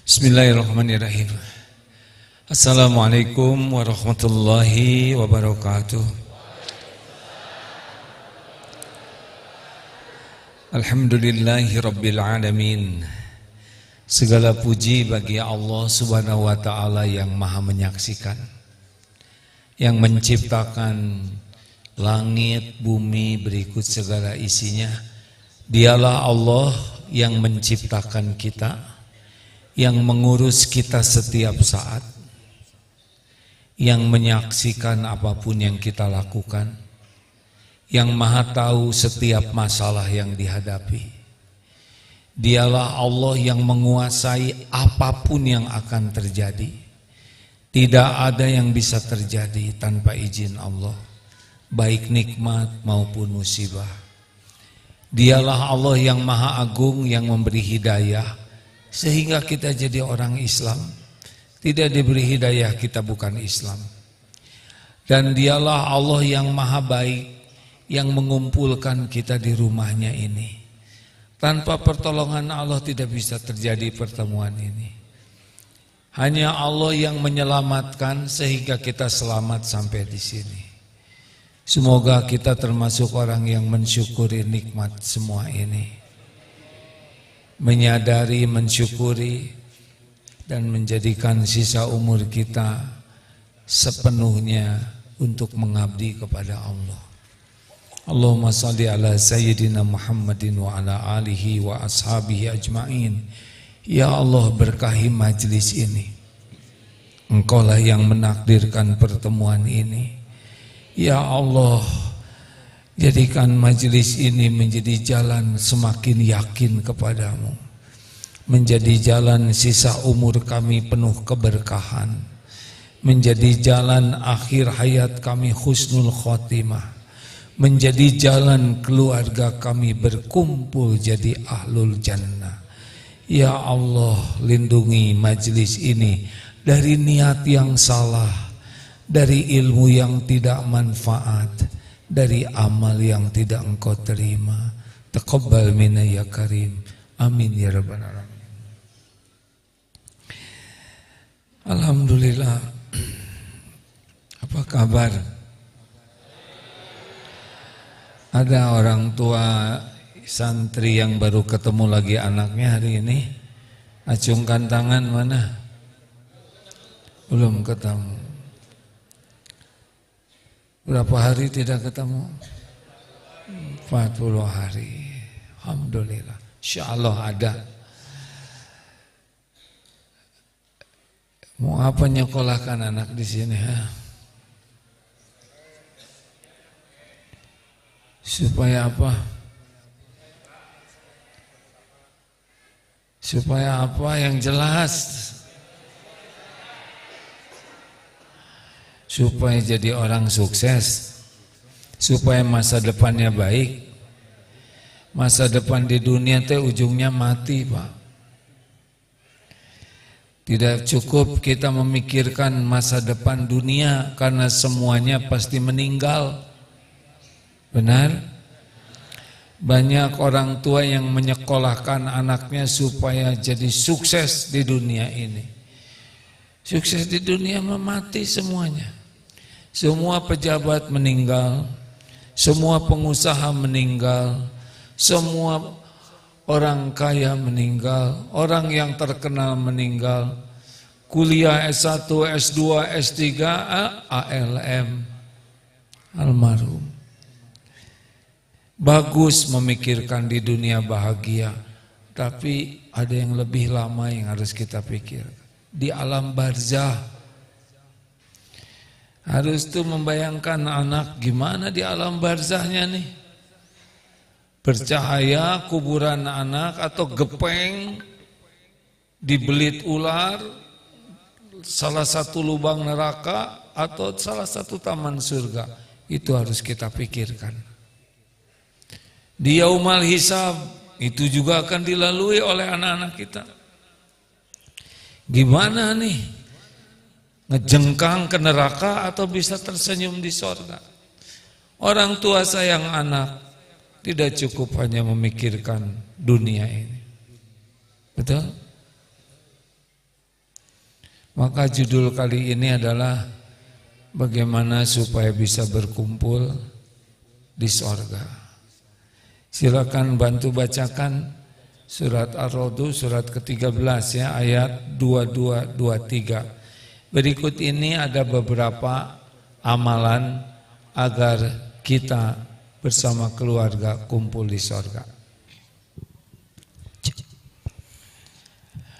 Bismillahirrahmanirrahim. Assalamualaikum warahmatullahi wabarakatuh. Alhamdulillahi rabbil alamin. Segala puji bagi Allah subhanahu wa ta'ala yang maha menyaksikan, yang menciptakan langit, bumi berikut segala isinya. Dialah Allah yang menciptakan kita, yang mengurus kita setiap saat, yang menyaksikan apapun yang kita lakukan, yang maha tahu setiap masalah yang dihadapi. Dialah Allah yang menguasai apapun yang akan terjadi. Tidak ada yang bisa terjadi tanpa izin Allah, baik nikmat maupun musibah. Dialah Allah yang maha agung, yang memberi hidayah sehingga kita jadi orang Islam. Tidak diberi hidayah kita bukan Islam. Dan dialah Allah yang maha baik, yang mengumpulkan kita di rumahnya ini. Tanpa pertolongan Allah tidak bisa terjadi pertemuan ini. Hanya Allah yang menyelamatkan sehingga kita selamat sampai di sini. Semoga kita termasuk orang yang mensyukuri nikmat semua ini, menyadari, mensyukuri, dan menjadikan sisa umur kita sepenuhnya untuk mengabdi kepada Allah. Allahumma salli ala Sayyidina Muhammadin wa ala alihi wa ashabihi ajma'in. Ya Allah, berkahi majlis ini. Engkaulah yang menakdirkan pertemuan ini. Ya Allah, jadikan majelis ini menjadi jalan semakin yakin kepadamu, menjadi jalan sisa umur kami penuh keberkahan, menjadi jalan akhir hayat kami husnul khotimah, menjadi jalan keluarga kami berkumpul jadi ahlul jannah. Ya Allah, lindungi majelis ini dari niat yang salah, dari ilmu yang tidak manfaat, dari amal yang tidak engkau terima. Taqabbal minna ya karim. Amin ya rabbal alamin. Alhamdulillah. Apa kabar? Ada orang tua santri yang baru ketemu lagi anaknya hari ini. Acungkan tangan mana? Belum ketemu. Berapa hari tidak ketemu? 40 hari. Alhamdulillah. Insyaallah ada. Mau apa nyekolahkan anak di sini? Ha? Supaya apa? Supaya apa yang jelas? Supaya jadi orang sukses, supaya masa depannya baik. Masa depan di dunia teh ujungnya mati, Pak. Tidak cukup kita memikirkan masa depan dunia karena semuanya pasti meninggal. Benar? Banyak orang tua yang menyekolahkan anaknya supaya jadi sukses di dunia ini. Sukses di dunia mati semuanya. Semua pejabat meninggal, semua pengusaha meninggal, semua orang kaya meninggal, orang yang terkenal meninggal, kuliah S1, S2, S3, ALM, almarhum. Bagus memikirkan di dunia bahagia, tapi ada yang lebih lama yang harus kita pikirkan. Di alam barzah, harus tuh membayangkan anak gimana di alam barzahnya nih. Bercahaya kuburan anak atau gepeng dibelit ular, salah satu lubang neraka atau salah satu taman surga. Itu harus kita pikirkan. Di yaumal hisab itu juga akan dilalui oleh anak-anak kita. Gimana nih? Ngejengkang ke neraka atau bisa tersenyum di sorga? Orang tua sayang anak tidak cukup hanya memikirkan dunia ini. Betul? Maka judul kali ini adalah bagaimana supaya bisa berkumpul di sorga. Silakan bantu bacakan surat Ar-Ra'd surat ke-13 ya, ayat 22-23. Berikut ini ada beberapa amalan agar kita bersama keluarga kumpul di sorga.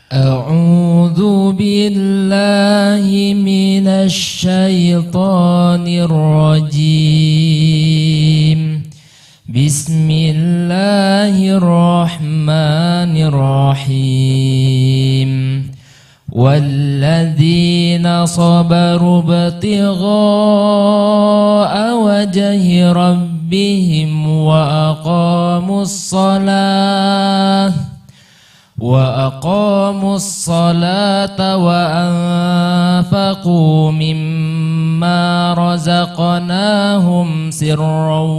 A'udzu billahi minasy syaithanir rajim. Bismillahirrahmanirrahim. Walladzina sabaru ibtigha'a wajhi rabbihim wa aqamus salata wa anfaqu mimma razaqnahum sirran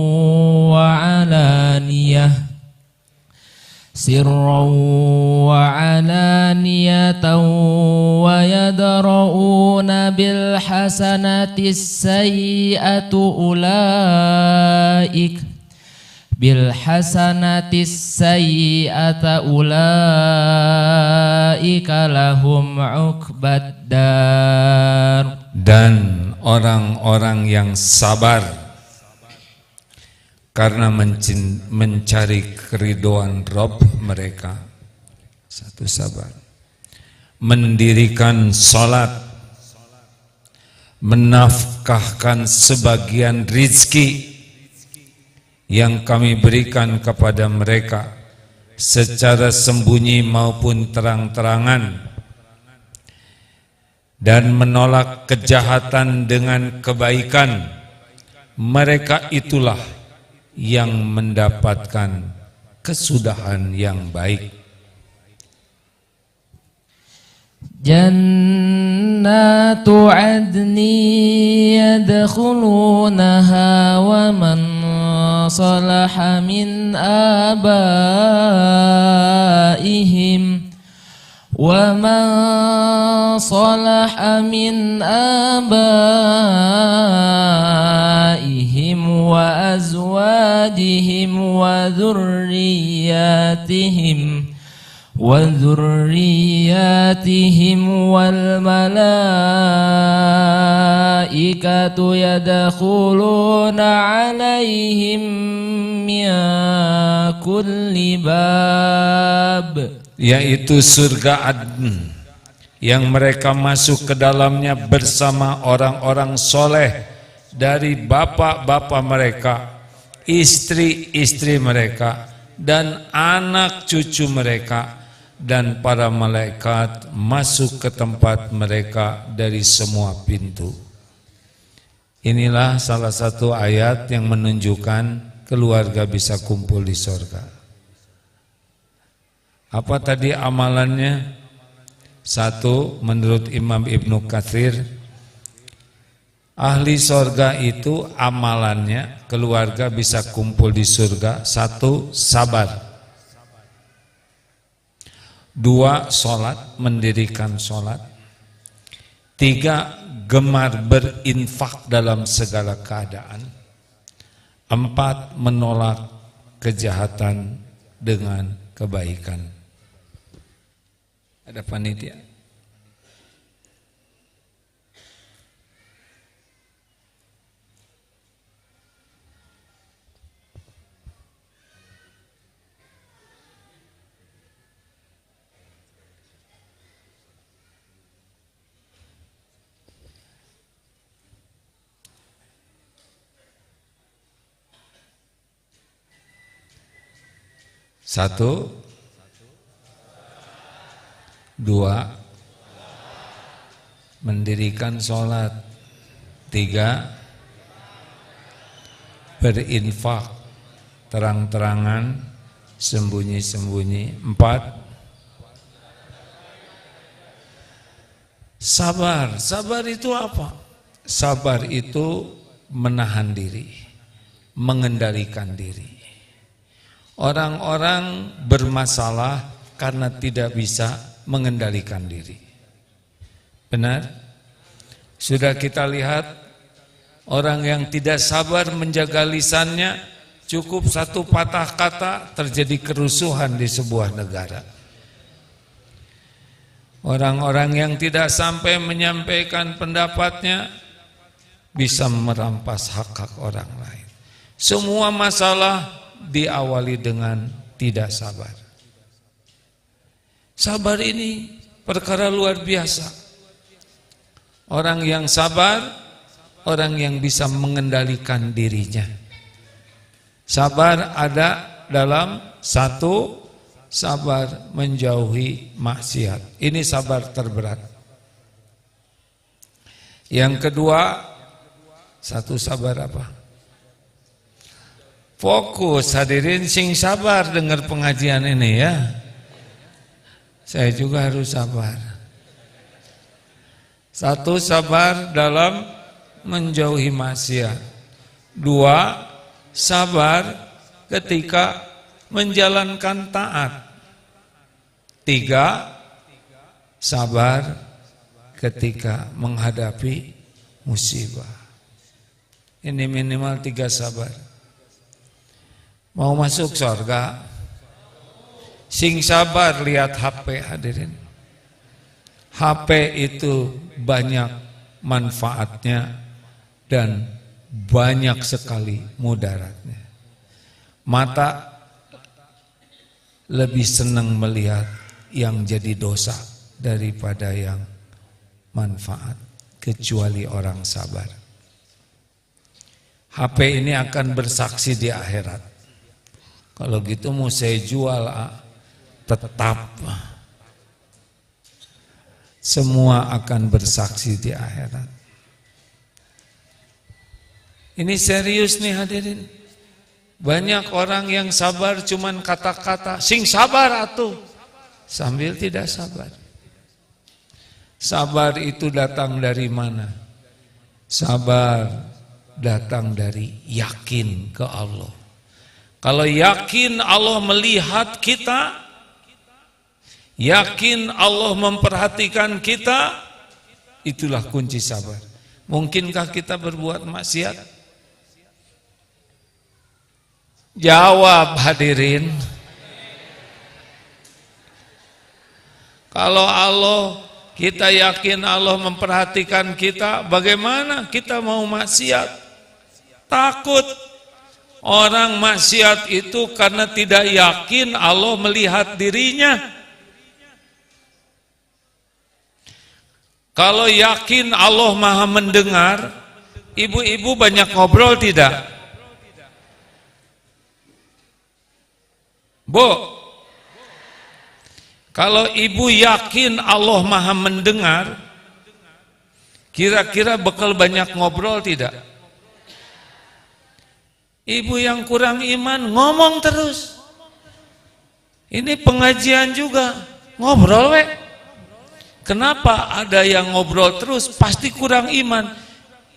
wa alaniyatan wa yadra'una bil hasanati sayyi'atu ulaika lahum uqbaddar. Dan orang-orang yang sabar karena mencari keridhaan Rabb mereka. Satu, sabar. Mendirikan salat, menafkahkan sebagian rizki yang kami berikan kepada mereka secara sembunyi maupun terang-terangan, dan menolak kejahatan dengan kebaikan, mereka itulah yang mendapatkan kesudahan yang baik. Jannatu adni yadkhulunaha wa man salaha min abaihim wa azwajihim wa dhurriyyatihim wal malaikatu yadkhuluna alaihim min kulli bab, yaitu surga Adn yang mereka masuk ke dalamnya bersama orang-orang soleh dari bapak-bapak mereka, istri-istri mereka, dan anak cucu mereka, dan para malaikat masuk ke tempat mereka dari semua pintu. Inilah salah satu ayat yang menunjukkan keluarga bisa kumpul di sorga. Apa tadi amalannya? Satu, menurut Imam Ibnu Katsir, ahli sorga itu amalannya keluarga bisa kumpul di surga. Satu, sabar. Dua, sholat, mendirikan sholat. Tiga, gemar berinfak dalam segala keadaan. Empat, menolak kejahatan dengan kebaikan. Ada panitia. Satu, dua, mendirikan sholat. Tiga, berinfak terang-terangan, sembunyi-sembunyi. Empat, sabar. Sabar itu apa? Sabar itu menahan diri, mengendalikan diri. Orang-orang bermasalah karena tidak bisa mengendalikan diri. Benar? Sudah kita lihat orang yang tidak sabar menjaga lisannya, cukup satu patah kata terjadi kerusuhan di sebuah negara. Orang-orang yang tidak sampai menyampaikan pendapatnya bisa merampas hak-hak orang lain. Semua masalah diawali dengan tidak sabar. Sabar ini perkara luar biasa. Orang yang sabar, orang yang bisa mengendalikan dirinya. Sabar ada dalam satu, sabar menjauhi maksiat. Ini sabar terberat. Yang kedua, satu sabar apa? Fokus, hadirin sing sabar dengar pengajian ini ya. Saya juga harus sabar. Satu, sabar dalam menjauhi maksiat. Dua, sabar ketika menjalankan taat. Tiga, sabar ketika menghadapi musibah. Ini minimal 3 sabar. Mau masuk surga? Sing sabar lihat HP, hadirin. HP itu banyak manfaatnya dan banyak sekali mudaratnya. Mata lebih senang melihat yang jadi dosa daripada yang manfaat, kecuali orang sabar. HP ini akan bersaksi di akhirat. Kalau gitu mau saya jual, tetap semua akan bersaksi di akhirat. Ini serius nih hadirin. Banyak orang yang sabar cuman kata-kata, sing sabar atuh, sambil tidak sabar. Sabar itu datang dari mana? Sabar datang dari yakin ke Allah. Kalau yakin Allah melihat kita, yakin Allah memperhatikan kita, itulah kunci sabar. Mungkinkah kita berbuat maksiat? Jawab hadirin. Kalau Allah, kita yakin Allah memperhatikan kita, bagaimana kita mau maksiat? Takut. Orang maksiat itu karena tidak yakin Allah melihat dirinya. Kalau yakin Allah Maha mendengar, ibu-ibu banyak ngobrol tidak? Bu, kalau ibu yakin Allah Maha mendengar, kira-kira bakal banyak ngobrol tidak? Ibu yang kurang iman ngomong terus. Ini pengajian juga ngobrol we. Kenapa ada yang ngobrol terus? Pasti kurang iman.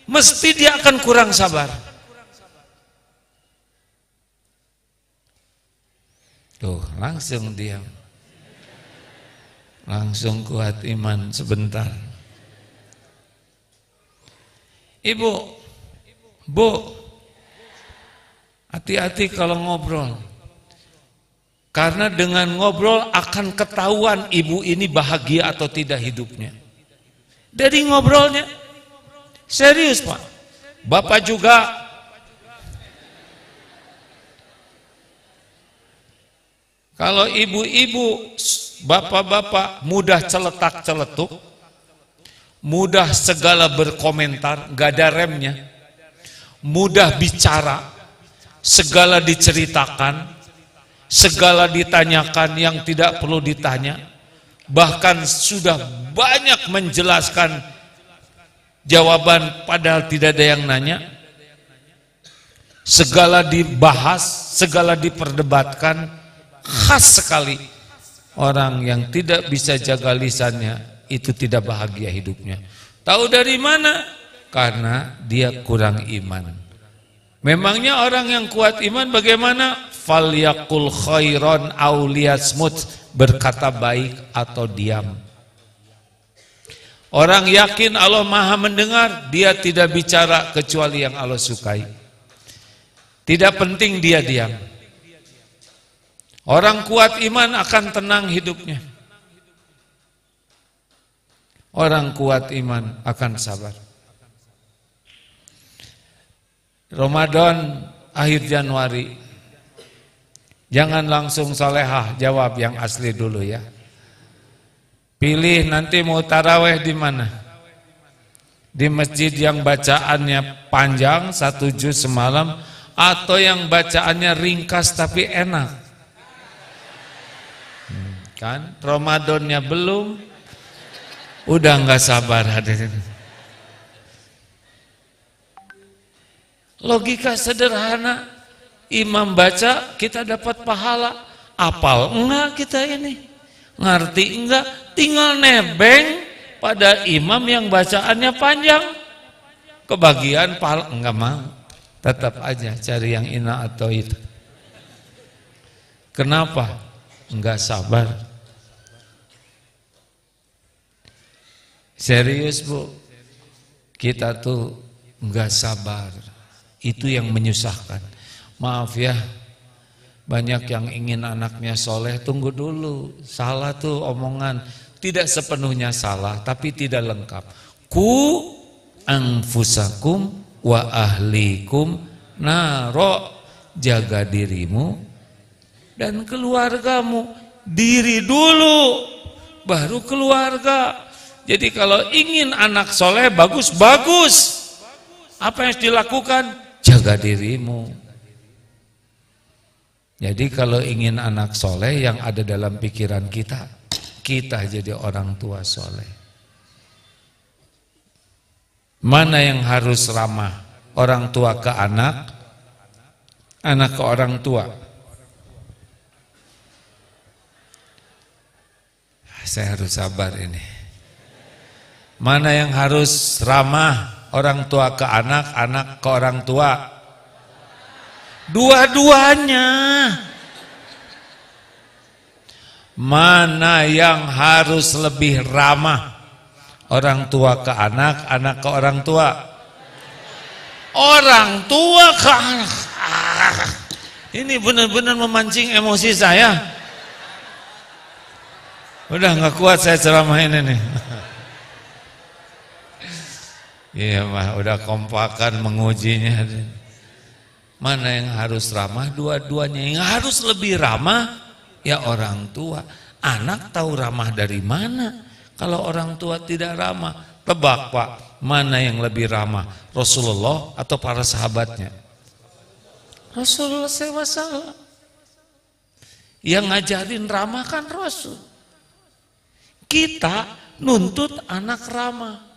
Mesti dia akan kurang sabar. Tuh, langsung diam. Langsung kuat iman sebentar. Ibu, Bu, hati-hati kalau ngobrol. Karena dengan ngobrol akan ketahuan ibu ini bahagia atau tidak hidupnya. Dari ngobrolnya. Serius Pak. Bapak juga. Kalau ibu-ibu, bapak-bapak mudah celetak-celetuk, mudah segala berkomentar, gak ada remnya, mudah bicara, segala diceritakan, segala ditanyakan yang tidak perlu ditanya, bahkan sudah banyak menjelaskan jawaban padahal tidak ada yang nanya, segala dibahas, segala diperdebatkan. Khas sekali orang yang tidak bisa jaga lisannya itu tidak bahagia hidupnya. Tahu dari mana? Karena dia kurang iman. Memangnya orang yang kuat iman bagaimana? Falyaqul khairan aw liyasmut, berkata baik atau diam. Orang yakin Allah Maha mendengar, dia tidak bicara kecuali yang Allah sukai. Tidak penting dia diam. Orang kuat iman akan tenang hidupnya. Orang kuat iman akan sabar. Ramadan akhir Januari. Jangan langsung solehah, jawab yang asli dulu ya. Pilih nanti mau taraweh di mana? Di masjid yang bacaannya panjang 1 juz semalam, atau yang bacaannya ringkas tapi enak. Kan Ramadannya belum, udah nggak sabar hadirin. Logika sederhana, imam baca kita dapat pahala, apal enggak kita ini, ngerti enggak, tinggal nebeng pada imam yang bacaannya panjang, kebagian pahala enggak mau, tetap aja cari yang ina atau itu. Kenapa? Enggak sabar. Serius Bu, kita tuh enggak sabar. Itu yang menyusahkan. Maaf ya, banyak yang ingin anaknya soleh, tunggu dulu. Salah tuh omongan, tidak sepenuhnya salah, tapi tidak lengkap. Ku anfusakum wa ahlikum naro, jaga dirimu dan keluargamu. Diri dulu, baru keluarga. Jadi kalau ingin anak soleh bagus-bagus, apa yang harus dilakukan? Jaga dirimu. Jadi kalau ingin anak soleh, yang ada dalam pikiran kita, kita jadi orang tua soleh. Mana yang harus ramah? Orang tua ke anak, anak ke orang tua. Saya harus sabar ini. Mana yang harus ramah? Orang tua ke anak, anak ke orang tua. Dua-duanya. Mana yang harus lebih ramah? Orang tua ke anak, anak ke orang tua. Orang tua ke anak. Ini benar-benar memancing emosi saya. Udah nggak kuat saya ceramahin ini. Iya mah, udah kompakan mengujinya. Mana yang harus ramah? Dua-duanya. Yang harus lebih ramah ya orang tua. Anak tahu ramah dari mana? Kalau orang tua tidak ramah, tebak Pak, mana yang lebih ramah? Rasulullah atau para sahabatnya? Rasulullah SAW. Yang ngajarin ramah kan Rasul. Kita nuntut anak ramah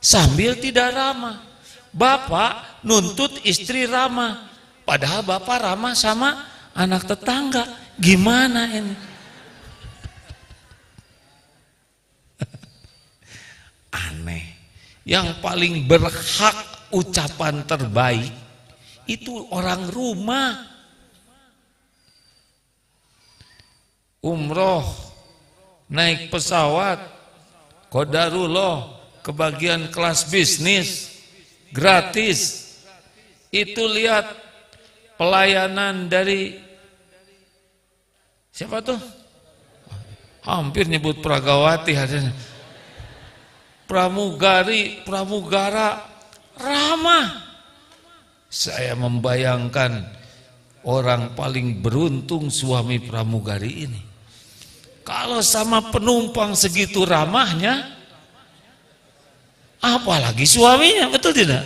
sambil tidak ramah. Bapak nuntut istri ramah, padahal bapak ramah sama anak tetangga. Gimana ini? Aneh. Yang paling berhak ucapan terbaik itu orang rumah. Umroh, naik pesawat, qadarullah, kebagian kelas bisnis, gratis. Itu lihat pelayanan dari siapa tuh? Hampir nyebut Pragawati. Pramugara ramah. Saya membayangkan orang paling beruntung suami pramugari ini. Kalau sama penumpang segitu ramahnya, apalagi suaminya, betul tidak?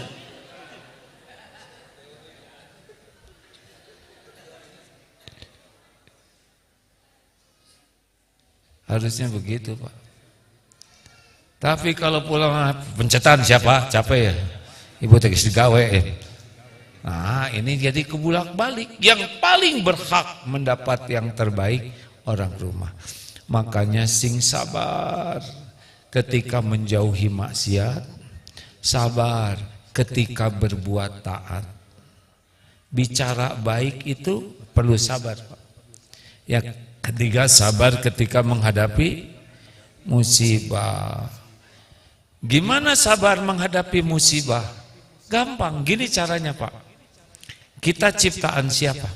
Harusnya begitu Pak. Tapi kalau pulang pencetan siapa? Capek ya? Ibu tegis digawe. Nah ini jadi kebulak-balik. Yang paling berhak mendapat yang terbaik orang rumah. Makanya sing sabar ketika menjauhi maksiat, sabar ketika berbuat taat. Bicara baik itu perlu sabar Pak. Ya ketiga, sabar ketika menghadapi musibah. Gimana sabar menghadapi musibah? Gampang, gini caranya Pak. Kita ciptaan siapa?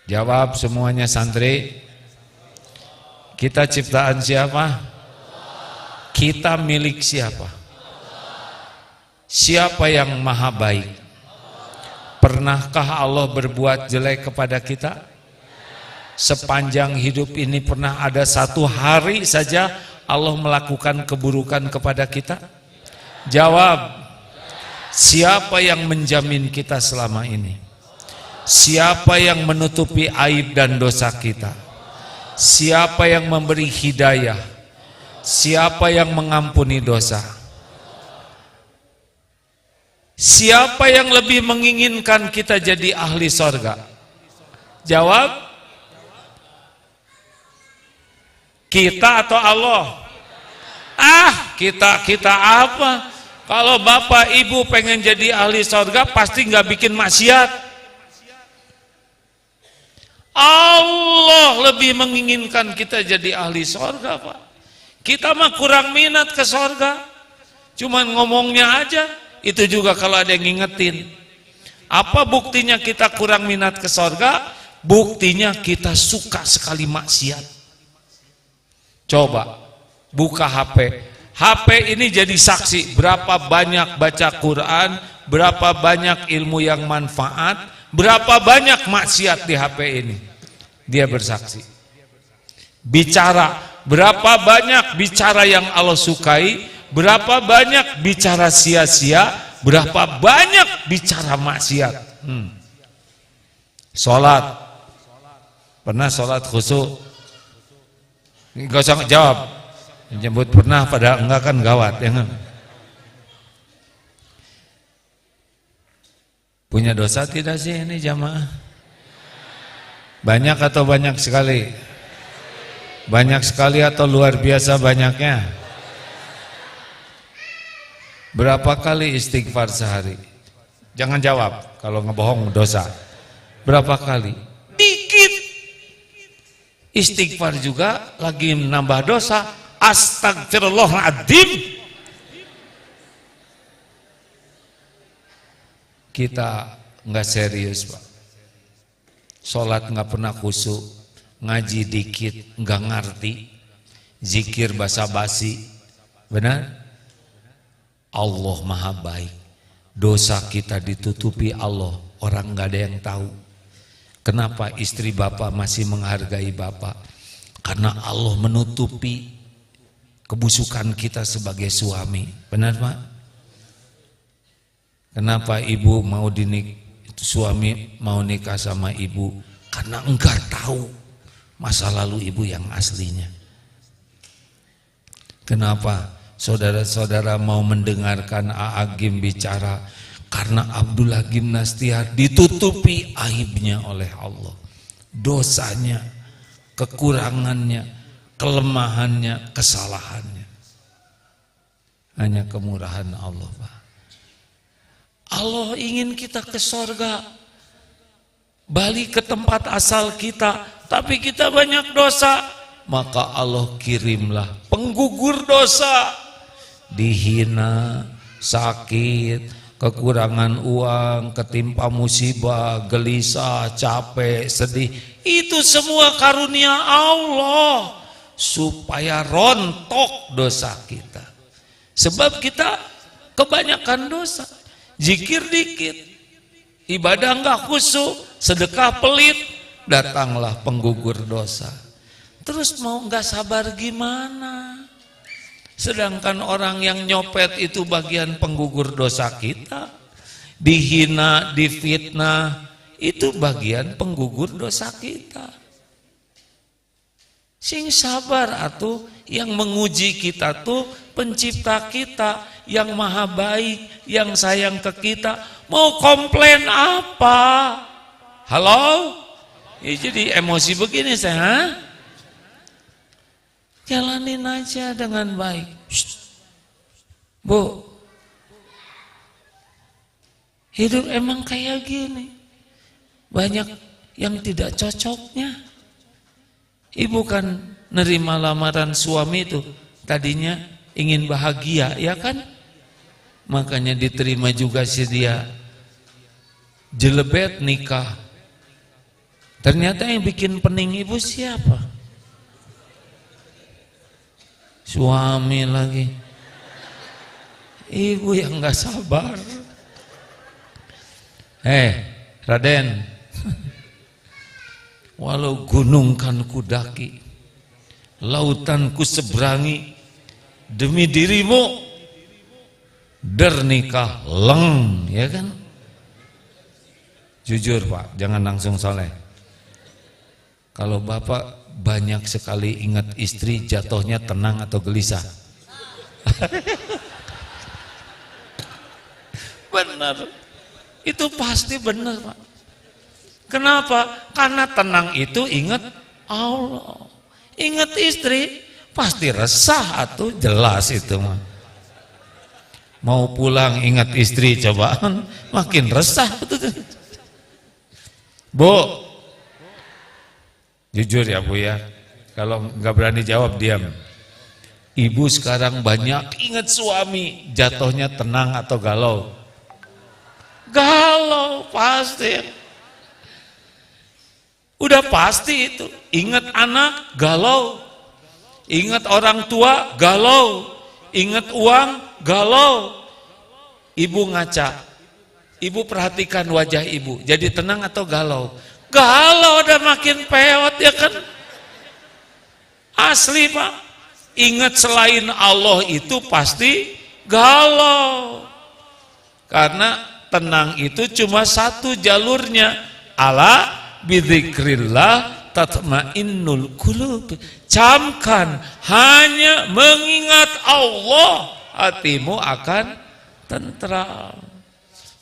Jawab semuanya santri. Kita ciptaan siapa? Kita milik siapa? Siapa yang maha baik? Pernahkah Allah berbuat jelek kepada kita? Sepanjang hidup ini pernah ada satu hari saja Allah melakukan keburukan kepada kita? Jawab. Siapa yang menjamin kita selama ini? Siapa yang menutupi aib dan dosa kita? Siapa yang memberi hidayah? Siapa yang mengampuni dosa? Siapa yang lebih menginginkan kita jadi ahli sorga? Jawab. Kita atau Allah? Kita apa? Kalau bapak ibu pengen jadi ahli sorga pasti nggak bikin maksiat. Allah lebih menginginkan kita jadi ahli sorga Pak. Kita mah kurang minat ke sorga, cuman ngomongnya aja. Itu juga kalau ada yang ngingetin. Apa buktinya kita kurang minat ke sorga? Buktinya kita suka sekali maksiat. Coba buka HP. HP ini jadi saksi berapa banyak baca Quran, berapa banyak ilmu yang manfaat, berapa banyak maksiat di HP ini. Dia bersaksi. Bicara, berapa banyak bicara yang Allah sukai, berapa banyak bicara sia-sia, berapa banyak bicara maksiat. Sholat, pernah sholat khusyuk? Gak usah jawab. Menyebut pernah pada enggak kan gawat ya kan? Punya dosa tidak sih ini jamaah? Banyak atau banyak sekali? Banyak sekali atau luar biasa banyaknya? Berapa kali istighfar sehari? Jangan jawab kalau ngebohong dosa. Berapa kali? Dikit. Istighfar juga lagi menambah dosa. Astagfirullahaladzim. Kita nggak serius Pak. Sholat nggak pernah khusyuk, ngaji dikit nggak ngerti, zikir basa-basi. Benar? Allah maha baik. Dosa kita ditutupi Allah, orang nggak ada yang tahu. Kenapa istri bapak masih menghargai bapak? Karena Allah menutupi kebusukan kita sebagai suami. Benar Pak? Kenapa ibu mau suami mau nikah sama ibu? Karena enggak tahu masa lalu ibu yang aslinya. Kenapa saudara-saudara mau mendengarkan A'agim bicara? Karena Abdullah Gimnastiar ditutupi aibnya oleh Allah, dosanya, kekurangannya, kelemahannya, kesalahannya. Hanya kemurahan Allah Pak. Allah ingin kita ke sorga, balik ke tempat asal kita, tapi kita banyak dosa. Maka Allah kirimlah penggugur dosa, dihina, sakit, kekurangan uang, ketimpa musibah, gelisah, capek, sedih. Itu semua karunia Allah supaya rontok dosa kita. Sebab kita kebanyakan dosa. Zikir dikit, ibadah enggak khusyuk, sedekah pelit, datanglah penggugur dosa. Terus mau enggak sabar gimana? Sedangkan orang yang nyopet itu bagian penggugur dosa kita. Dihina, difitnah, itu bagian penggugur dosa kita. Sing sabar atuh, yang menguji kita tuh pencipta kita yang maha baik, yang sayang ke kita. Mau komplain apa? Halo? Ya, jadi emosi begini saya. Jalanin aja dengan baik. Bu, hidup emang kayak gini. Banyak yang tidak cocoknya. Ibu kan nerima lamaran suami itu. Tadinya ingin bahagia, ya kan? Makanya diterima juga si dia. Jelebet nikah. Ternyata yang bikin pening ibu siapa? Suami lagi. Ibu yang gak sabar. Raden, walau gunung kan kudaki, lautan ku seberangi, demi dirimu dernikah leng, ya kan? Jujur Pak, jangan langsung soleh. Kalau Bapak banyak sekali ingat istri, jatuhnya tenang atau gelisah? Benar, itu pasti benar Pak. Kenapa? Karena tenang itu ingat Allah, ingat istri, pasti resah atau jelas itu mah. Mau pulang ingat istri cobaan, makin resah. Bu, jujur ya Bu ya, kalau nggak berani jawab diam. Ibu sekarang banyak ingat suami, jatuhnya tenang atau galau? Galau pasti. Udah pasti itu. Ingat anak, galau. Ingat orang tua, galau. Ingat uang, galau. Ibu ngaca. Ibu perhatikan wajah ibu. Jadi tenang atau galau? Galau, udah makin peot ya kan? Asli Pak. Ingat selain Allah itu pasti galau. Karena tenang itu cuma satu jalurnya. Ala bidzikrillah tatmainnul qulub. Camkan, hanya mengingat Allah hatimu akan tentram.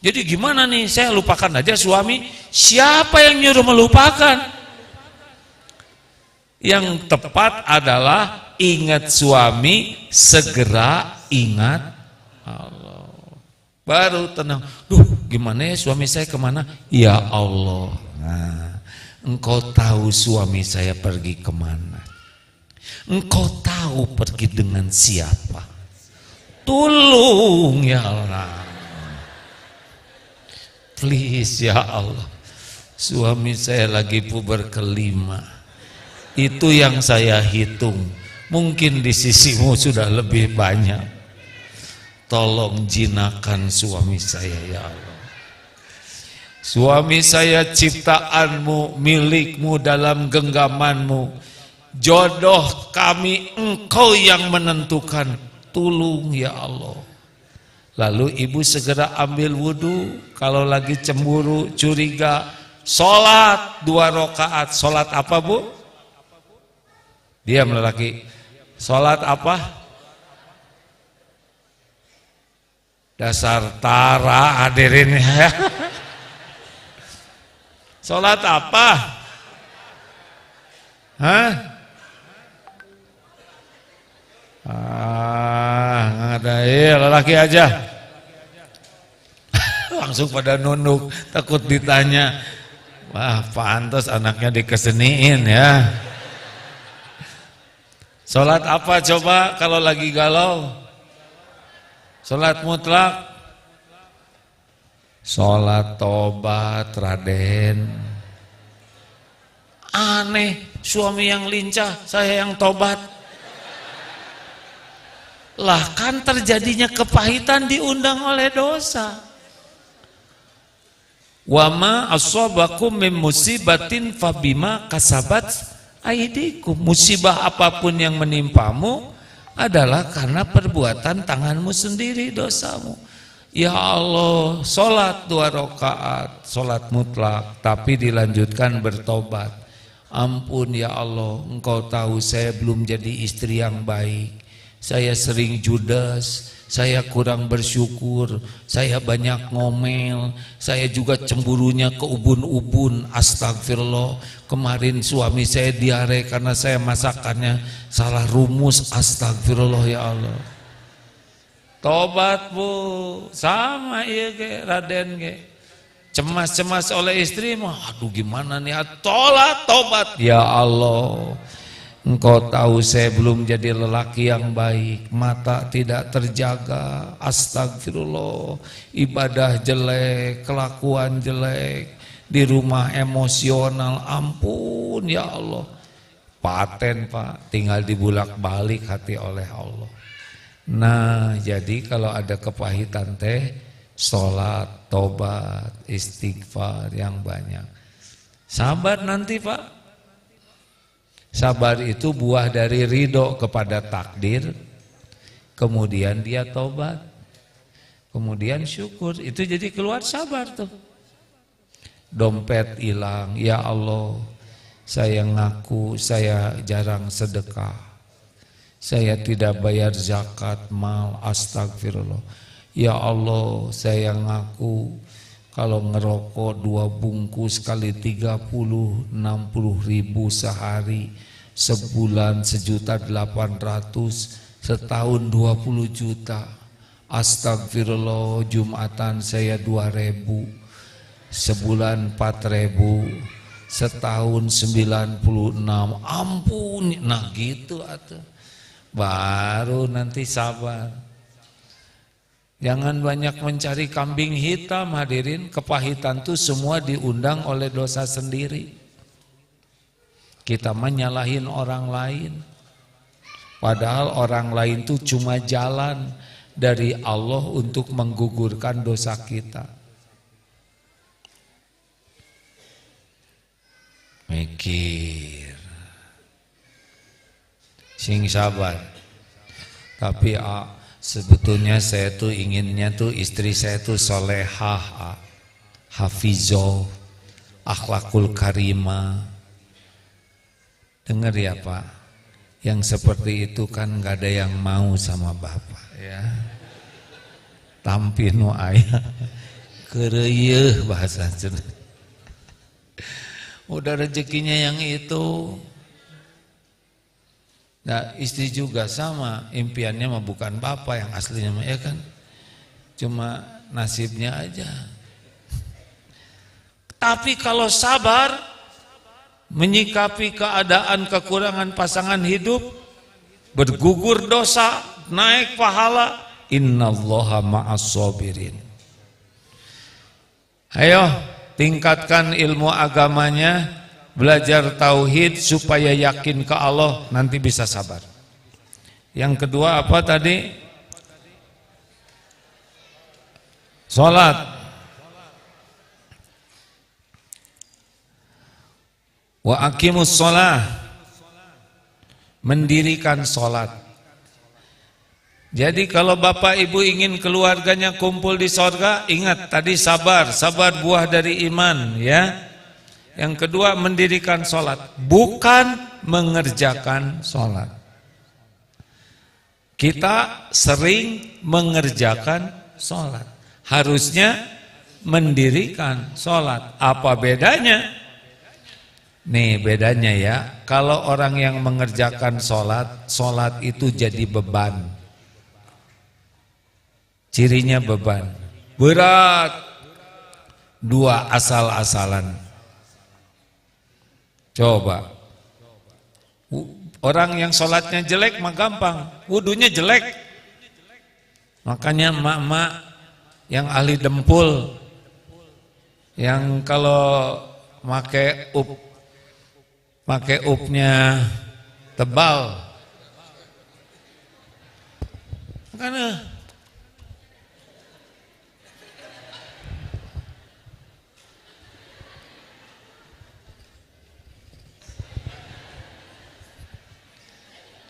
Jadi gimana nih, saya lupakan aja suami? Siapa yang nyuruh melupakan? Yang tepat adalah ingat suami, segera ingat Allah. Baru tenang. Gimana ya suami saya kemana? Ya Allah. Nah, Engkau tahu suami saya pergi kemana. Engkau tahu pergi dengan siapa. Tolong ya Allah. Please ya Allah. Suami saya lagi puber kelima. Itu yang saya hitung. Mungkin di sisimu sudah lebih banyak. Tolong jinakan suami saya ya Allah. Suami saya ciptaanmu, milikmu dalam genggamanmu. Jodoh kami Engkau yang menentukan. Tolong ya Allah. Lalu ibu segera ambil wudhu. Kalau lagi cemburu, curiga, sholat 2 rakaat. Sholat apa Bu? Diam lelaki. Sholat apa? Dasar tara hadirin ya. Sholat apa? Hah? Nggak ada, lelaki aja. Langsung pada nunduk, takut ditanya. Wah, pantas anaknya dikeseniin ya. Sholat apa coba kalau lagi galau? Sholat mutlak. Sholat tobat Raden. Aneh, suami yang lincah, saya yang tobat. Lah kan terjadinya kepahitan diundang oleh dosa. Wa ma asabakum min musibatin fabima kasabat aidikum. Musibah apapun yang menimpamu adalah karena perbuatan tanganmu sendiri, dosamu. Ya Allah, sholat 2 rakaat, sholat mutlak, tapi dilanjutkan bertobat. Ampun ya Allah, Engkau tahu saya belum jadi istri yang baik. Saya sering judes, saya kurang bersyukur, saya banyak ngomel, saya juga cemburunya ke ubun-ubun, astagfirullah. Kemarin suami saya diare karena saya masakannya salah rumus, astagfirullah ya Allah. Tobat Bu, sama iya ke Raden ke. Cemas-cemas oleh istri, aduh gimana nih, tobat. Ya Allah, Engkau tahu saya belum jadi lelaki yang baik, mata tidak terjaga, astagfirullah, ibadah jelek, kelakuan jelek, di rumah emosional, ampun ya Allah. Paten Pak, tinggal dibulak-balik hati oleh Allah. Nah jadi kalau ada kepahitan teh, sholat, tobat, istighfar yang banyak. Sabar nanti Pak. Sabar itu buah dari ridho kepada takdir, kemudian dia tobat, kemudian syukur, itu jadi keluar sabar tuh. Dompet hilang, ya Allah, saya ngaku saya jarang sedekah, saya tidak bayar zakat mal, astagfirullah. Ya Allah, saya ngaku kalau ngerokok 2 bungkus kali 30, 60 ribu sehari, sebulan 1.800.000, setahun 20 juta. Astagfirullah, Jumatan saya 2.000, sebulan 4.000, setahun 96. Ampun, nah gitu atuh. Baru nanti sabar. Jangan banyak mencari kambing hitam hadirin, kepahitan itu semua diundang oleh dosa sendiri. Kita menyalahin orang lain, padahal orang lain itu cuma jalan dari Allah untuk menggugurkan dosa kita. Mikir, sing sabar, tapi sebetulnya saya tuh inginnya tuh istri saya tuh solehah, hafizoh, akhlakul karimah. Dengar ya Pak, yang seperti itu kan gak ada yang mau sama Bapak ya. Tampinu ayah, kereyeh bahasa cenah. Udah rezekinya yang itu. Nah istri juga sama, impiannya mah bukan Bapak yang aslinya mah ya kan, cuma nasibnya aja. Tapi kalau sabar menyikapi keadaan kekurangan pasangan hidup, bergugur dosa, naik pahala, innallaha ma'as sabirin. Ayo tingkatkan ilmu agamanya, belajar tauhid supaya yakin ke Allah, nanti bisa sabar. Yang kedua apa tadi? Salat. Wa aqimus shalah, mendirikan salat. Jadi kalau Bapak Ibu ingin keluarganya kumpul di sorga, ingat tadi sabar, sabar buah dari iman ya. Yang kedua mendirikan sholat, bukan mengerjakan sholat. Kita sering mengerjakan sholat, harusnya mendirikan sholat. Apa bedanya? Nih bedanya ya, kalau orang yang mengerjakan sholat, sholat itu jadi beban. Cirinya beban, berat, dua asal-asalan. Coba, orang yang sholatnya jelek mah gampang, wudunya jelek. Makanya emak-emak yang ahli dempul, yang kalau make upnya tebal, makanya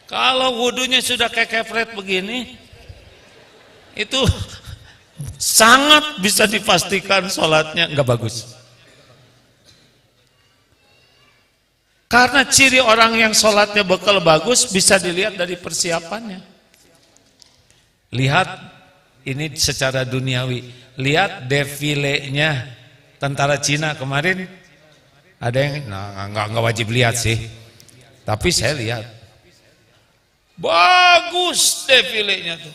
kalau wudunya sudah kayak kepret begini, itu sangat bisa dipastikan sholatnya nggak bagus. Karena ciri orang yang sholatnya bekal bagus bisa dilihat dari persiapannya. Lihat ini secara duniawi, lihat defilenya tentara Cina kemarin. Ada yang nggak wajib lihat sih, tapi saya lihat. Bagus defilenya tuh,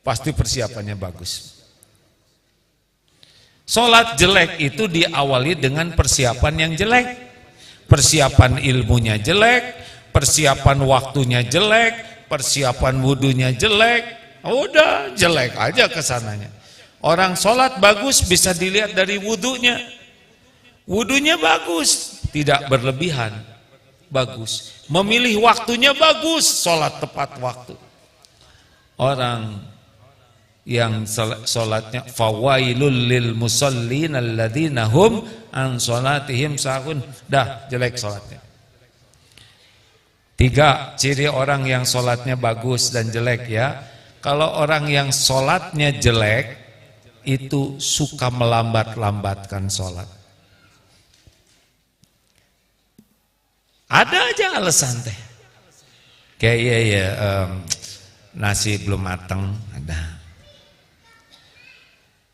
pasti persiapannya bagus. Sholat jelek itu diawali dengan persiapan yang jelek, persiapan ilmunya jelek, persiapan waktunya jelek, persiapan wudunya jelek, udah jelek aja kesananya. Orang sholat bagus bisa dilihat dari wudunya. Wudunya bagus, tidak berlebihan, bagus. Memilih waktunya bagus, sholat tepat waktu. Orang yang sholatnya fawailul lil musallin alladzina hum an sholatihim sahun, dah jelek sholatnya. 3 ciri orang yang sholatnya bagus dan jelek ya. Kalau orang yang sholatnya jelek itu suka melambat-lambatkan sholat. Ada aja alasan teh. Kayak nasi belum mateng, ada.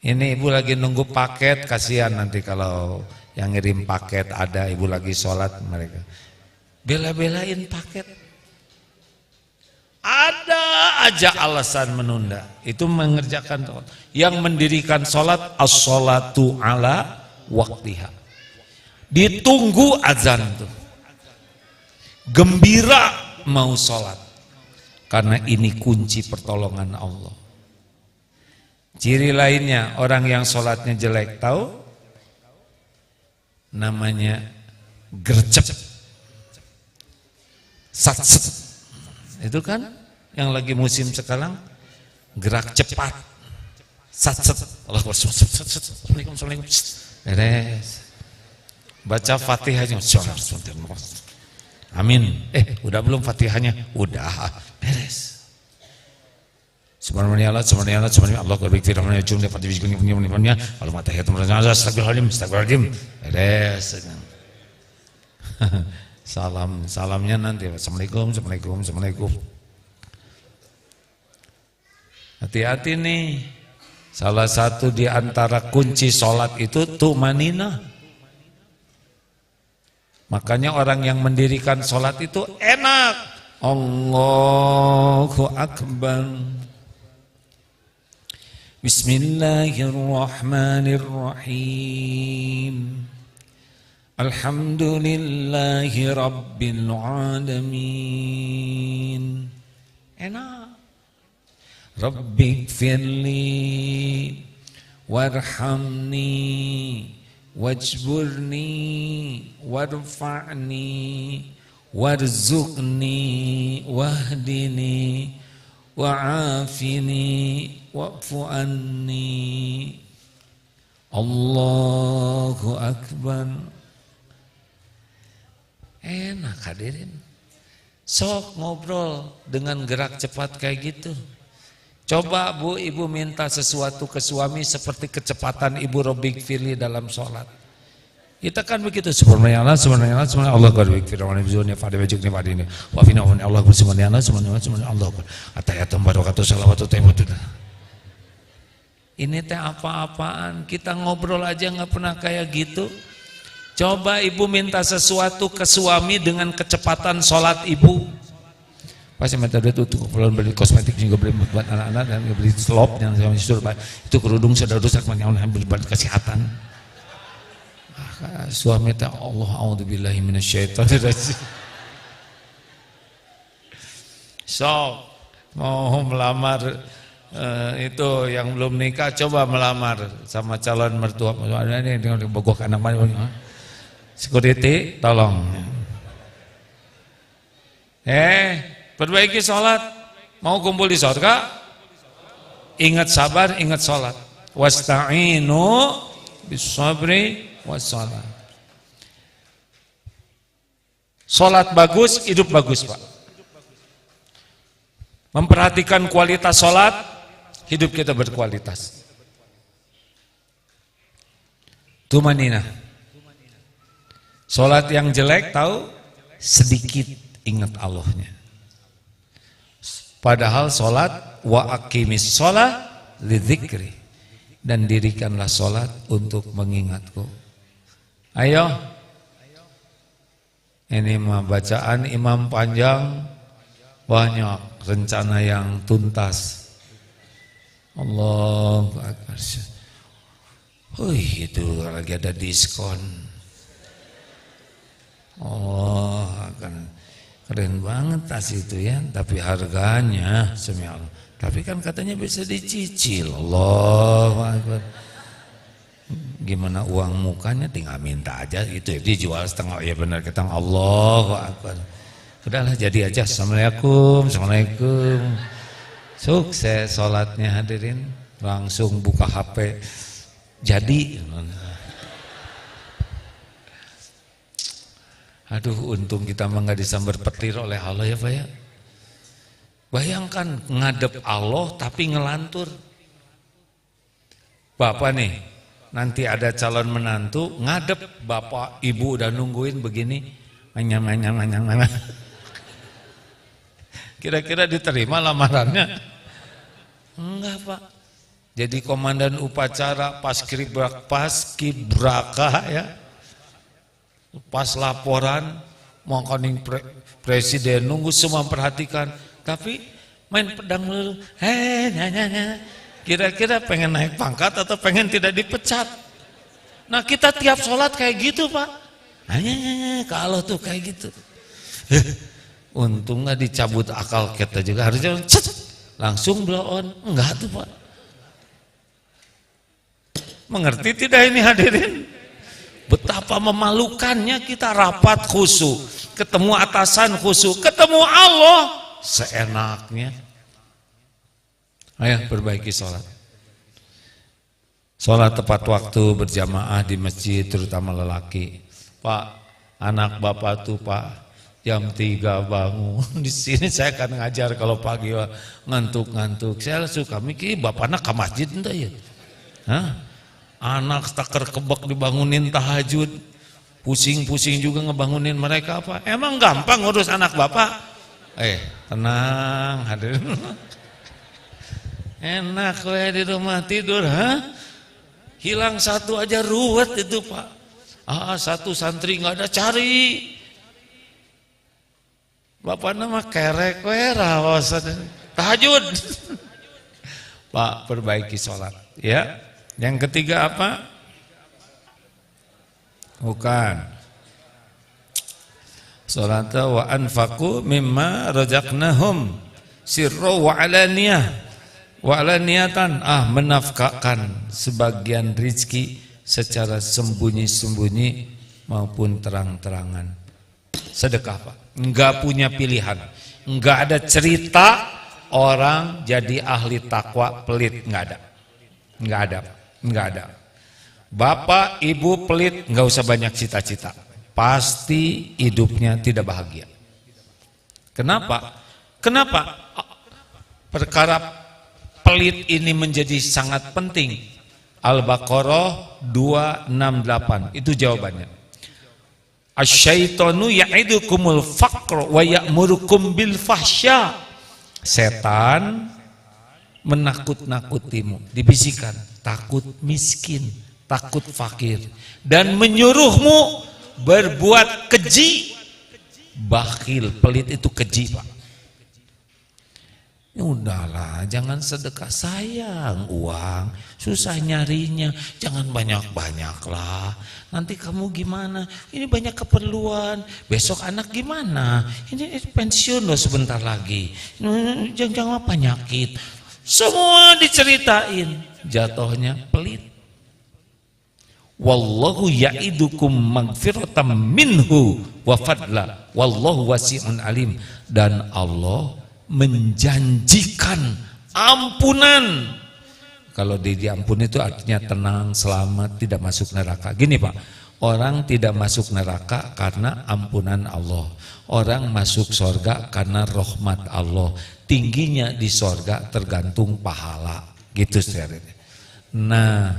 Ini ibu lagi nunggu paket, kasihan nanti kalau yang ngirim paket ada, ibu lagi sholat mereka bela-belain paket. Ada aja alasan menunda. Itu mengerjakan sholat. Yang mendirikan sholat as-sholatu ala waktiha. Ditunggu azan tuh. Gembira mau sholat. Karena ini kunci pertolongan Allah. Ciri lainnya orang yang sholatnya jelek, tahu? Namanya gercep, satset. Itu kan yang lagi musim sekarang, gerak cepat, satset. Allah Assalamualaikum. Beres. Baca Fatihahnya. Amin. Udah belum Fatihahnya? Udah. Beres. Subhanallah, subhanallah, subhanallah, Allah berfirman, "Rahmannya jumlah pada biskunya punya, kalau matahiyatu merasa astagfirullahaladzim, beres." Salamnya nanti, assalamualaikum, assalamualaikum, assalamualaikum. Hati-hati nih, salah satu di antara kunci sholat itu tumanina. Makanya orang yang mendirikan sholat itu enak. Allahu Akbar. Bismillahirrahmanirrahim. Alhamdulillahi rabbil alamin. Enak. Rabbighfirli warhamni wajburni warfa'ni warzuqni wahdini wa'afini wa'fu anni. Allahu Akbar. Enak hadirin. Sok ngobrol dengan gerak cepat kayak gitu. Coba bu, ibu minta sesuatu ke suami seperti kecepatan ibu Rabbighfirli dalam sholat. Kita kan begitu. Subhanallah, subhanallah, subhanallah, Allah berfirman, "Wa bizurni fa'ala wajhni fa'dini wa fina wa Allah subhanallah, subhanallah, subhanallah, Allah atayatun barakatuh salawatu tayyibatu." Ini teh apa-apaan? Kita ngobrol aja nggak pernah kayak gitu. Coba ibu minta sesuatu ke suami dengan kecepatan sholat ibu. Pasti minta duit untuk keperluan beli kosmetik, juga beli buat anak-anak, dan beli slop yang sama suruh itu kerudung sudah rusak, ambil buat kesehatan. Suami tak, Allah a'udzubillahi minasyaitonir rajim. So mau melamar itu yang belum nikah, coba melamar sama calon mertua. Ini dengan bogok anak mana? Security, tolong. Perbaiki sholat. Mau kumpul di surga? Ingat sabar, ingat sholat. Wasta'inu bis-sabri was-sholat. Sholat bagus, hidup bagus, Pak. Memperhatikan kualitas sholat, hidup kita berkualitas. Tumanina. Sholat yang jelek, tahu? Sedikit ingat Allahnya. Padahal sholat wa aqimis sholat lidzikri, dan dirikanlah sholat untuk mengingatku. Ayo, ini mah bacaan imam panjang, banyak rencana yang tuntas. Allahu Akbar. Itu lagi ada diskon. Oh, akan Keren banget tas itu ya, tapi harganya semi Allah. Tapi kan katanya bisa dicicil. Allahu Akbar. Gimana uang mukanya tinggal minta aja gitu ya, dijual setengah ya benar kita Allahu Akbar. Udahlah jadi aja. Assalamualaikum. Assalamualaikum. Sukses sholatnya hadirin. Langsung buka HP. Jadi. Aduh, untung kita mah nggak disambar petir oleh Allah ya Pak ya. Bayangkan ngadep Allah tapi ngelantur. Bapak nih, nanti ada calon menantu ngadep, bapak ibu udah nungguin begini, manyang. Kira-kira diterima lamarannya? Enggak Pak. Jadi komandan upacara paskibraka ya. Pas laporan mau koning presiden nunggu semua perhatikan, tapi main pedang dulu. Kira-kira pengen naik pangkat atau pengen tidak dipecat? Nah kita tiap sholat kayak gitu Pak. Kalau tuh kayak gitu. Untung nggak dicabut akal kita juga, harusnya langsung blow on. Enggak tuh Pak. Mengerti tidak ini hadirin? Betapa memalukannya kita rapat khusyuk, ketemu atasan khusyuk, ketemu Allah seenaknya. Ayo perbaiki sholat. Sholat tepat waktu berjamaah di masjid, terutama lelaki. Pak, anak bapak tuh Pak jam 3 bangun. Di sini saya akan ngajar kalau pagi ngantuk-ngantuk. Saya suka mikir bapak anak ke masjid entah ya. Hah? Anak taker kebek dibangunin tahajud, pusing-pusing juga ngebangunin mereka apa? Emang gampang ngurus anak bapak? Tenang hadirin. Enak we di rumah tidur, hilang satu aja ruwet itu Pak. Satu santri nggak ada cari. Bapak nama kerek we rawasan tahajud. Pak perbaiki sholat ya. Yang ketiga apa? Bukan. Salata wa anfaqu mimma razaqnahum sirra wa alaniyah. Wa alaniyatan, menafkahkan sebagian rizki secara sembunyi-sembunyi maupun terang-terangan. Sedekah Pak. Enggak punya pilihan. Enggak ada cerita orang jadi ahli takwa pelit, enggak ada. Enggak ada. Enggak ada. Bapak, ibu pelit, enggak usah banyak cita-cita. Pasti hidupnya tidak bahagia. Kenapa? Kenapa? Perkara pelit ini menjadi sangat penting. Al-Baqarah 268. Itu jawabannya. Asyaitonu ya'idukumul faqr wa ya'murukum bil fahsya. Setan menakut-nakutimu, dibisikkan, takut miskin, takut fakir, dan menyuruhmu berbuat keji. Bakhil, pelit itu keji Pak. Ya udahlah, jangan sedekah, sayang uang, susah nyarinya, jangan banyak-banyak lah. Nanti kamu gimana? Ini banyak keperluan, besok anak gimana? Ini pensiun loh sebentar lagi, jangan penyakit. Semua diceritain, jatuhnya pelit. Wallahu ya'idukum magfiratam minhu wa fadla wallahu wasi'un alim. Dan Allah menjanjikan ampunan. Kalau diampuni itu artinya tenang, selamat, tidak masuk neraka. Gini Pak, orang tidak masuk neraka karena ampunan Allah. Orang masuk surga karena rahmat Allah. Tingginya di surga tergantung pahala. Gitu sebenarnya. Nah,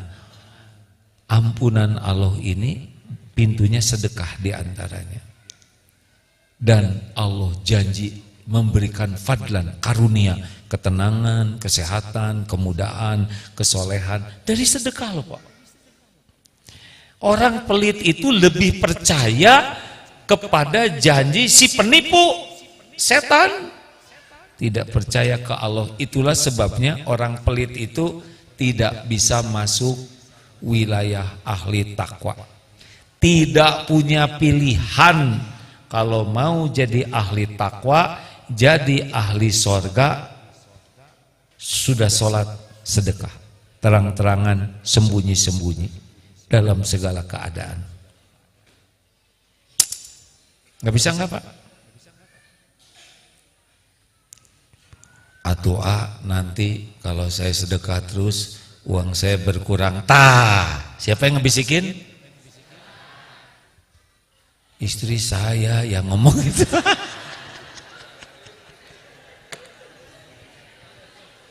ampunan Allah ini pintunya sedekah diantaranya. Dan Allah janji memberikan fadlan, karunia, ketenangan, kesehatan, kemudahan, kesolehan dari sedekah loh Pak. Orang pelit itu lebih percaya kepada janji si penipu, setan. Tidak percaya ke Allah. Itulah sebabnya orang pelit itu tidak bisa masuk wilayah ahli takwa. Tidak punya pilihan kalau mau jadi ahli takwa, jadi ahli sorga, sudah sholat sedekah, terang-terangan, sembunyi-sembunyi dalam segala keadaan. Nggak bisa nggak Pak? Atau nanti kalau saya sedekah terus uang saya berkurang. Siapa yang ngebisikin? Istri saya yang ngomong itu.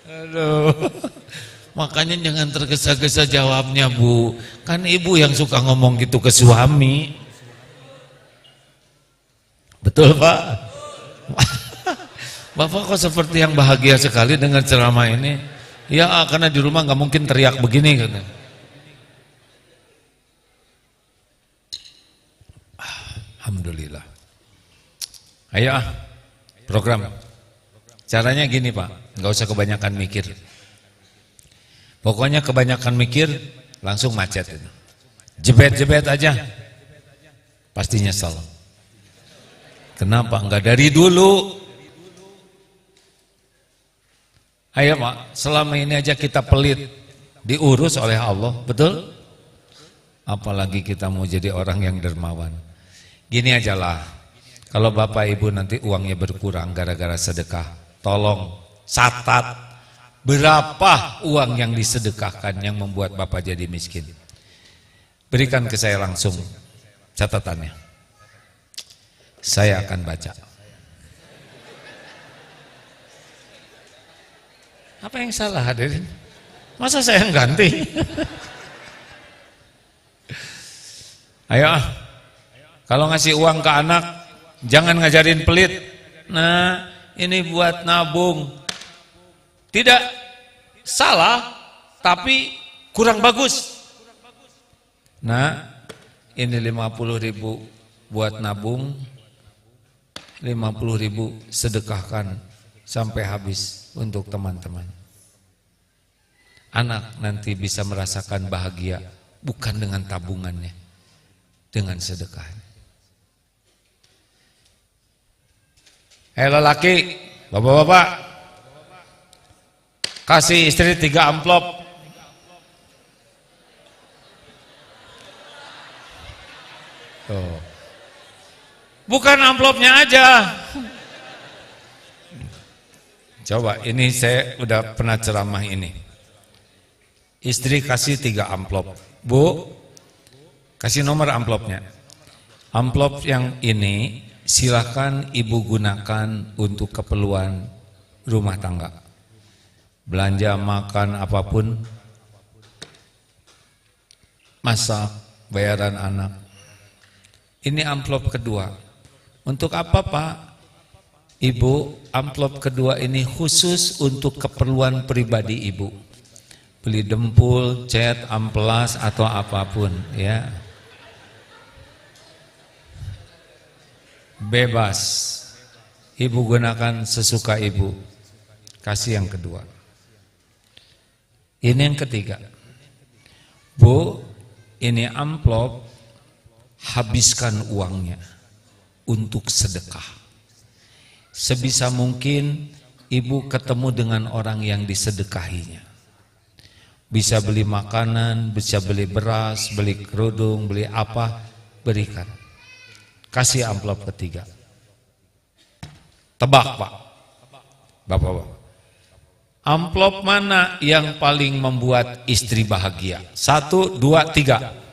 Aduh. Makanya jangan tergesa-gesa jawabnya, Bu. Kan ibu yang suka ngomong gitu ke suami. Betul, Pak? Bapak kok seperti yang bahagia sekali dengan ceramah ini? Ya, karena di rumah nggak mungkin teriak begini katanya. Alhamdulillah. Ayo program. Caranya gini Pak, nggak usah kebanyakan mikir. Pokoknya kebanyakan mikir langsung macet itu. Jebet-jebet aja, pasti nyesel. Kenapa? Nggak dari dulu. Ayo Pak, selama ini aja kita pelit, diurus oleh Allah, betul? Apalagi kita mau jadi orang yang dermawan. Gini aja lah, kalau Bapak Ibu nanti uangnya berkurang gara-gara sedekah, tolong catat berapa uang yang disedekahkan yang membuat Bapak jadi miskin. Berikan ke saya langsung catatannya. Saya akan baca. Apa yang salah hadirin? Masa saya yang ganti? Ayo kalau ngasih uang ke anak jangan ngajarin pelit. Nah, ini buat nabung. Tidak salah, tapi kurang bagus. Nah, ini 50.000 buat nabung, 50.000 sedekahkan sampai habis untuk teman-teman. Anak nanti bisa merasakan bahagia bukan dengan tabungannya, dengan sedekahnya. Lelaki, bapak-bapak, kasih istri 3 amplop. Bukan amplopnya aja. Coba, ini saya udah pernah ceramah ini. Istri kasih 3 amplop. Bu, kasih nomor amplopnya. Amplop yang ini silakan ibu gunakan untuk keperluan rumah tangga. Belanja, makan, apapun. Masak, bayaran anak. Ini amplop kedua. Untuk apa Pak? Ibu, amplop kedua ini khusus untuk keperluan pribadi ibu. Beli dempul, cat, amplas atau apapun ya. Bebas. Ibu gunakan sesuka ibu. Kasih yang kedua. Ini yang ketiga. Bu, ini amplop, habiskan uangnya untuk sedekah. Sebisa mungkin ibu ketemu dengan orang yang disedekahinya. Bisa beli makanan, bisa beli beras, beli kerudung, beli apa, berikan. Kasih amplop ketiga. Tebak Pak, Bapak-bapak. Amplop mana yang paling membuat istri bahagia? 1, 2, 3.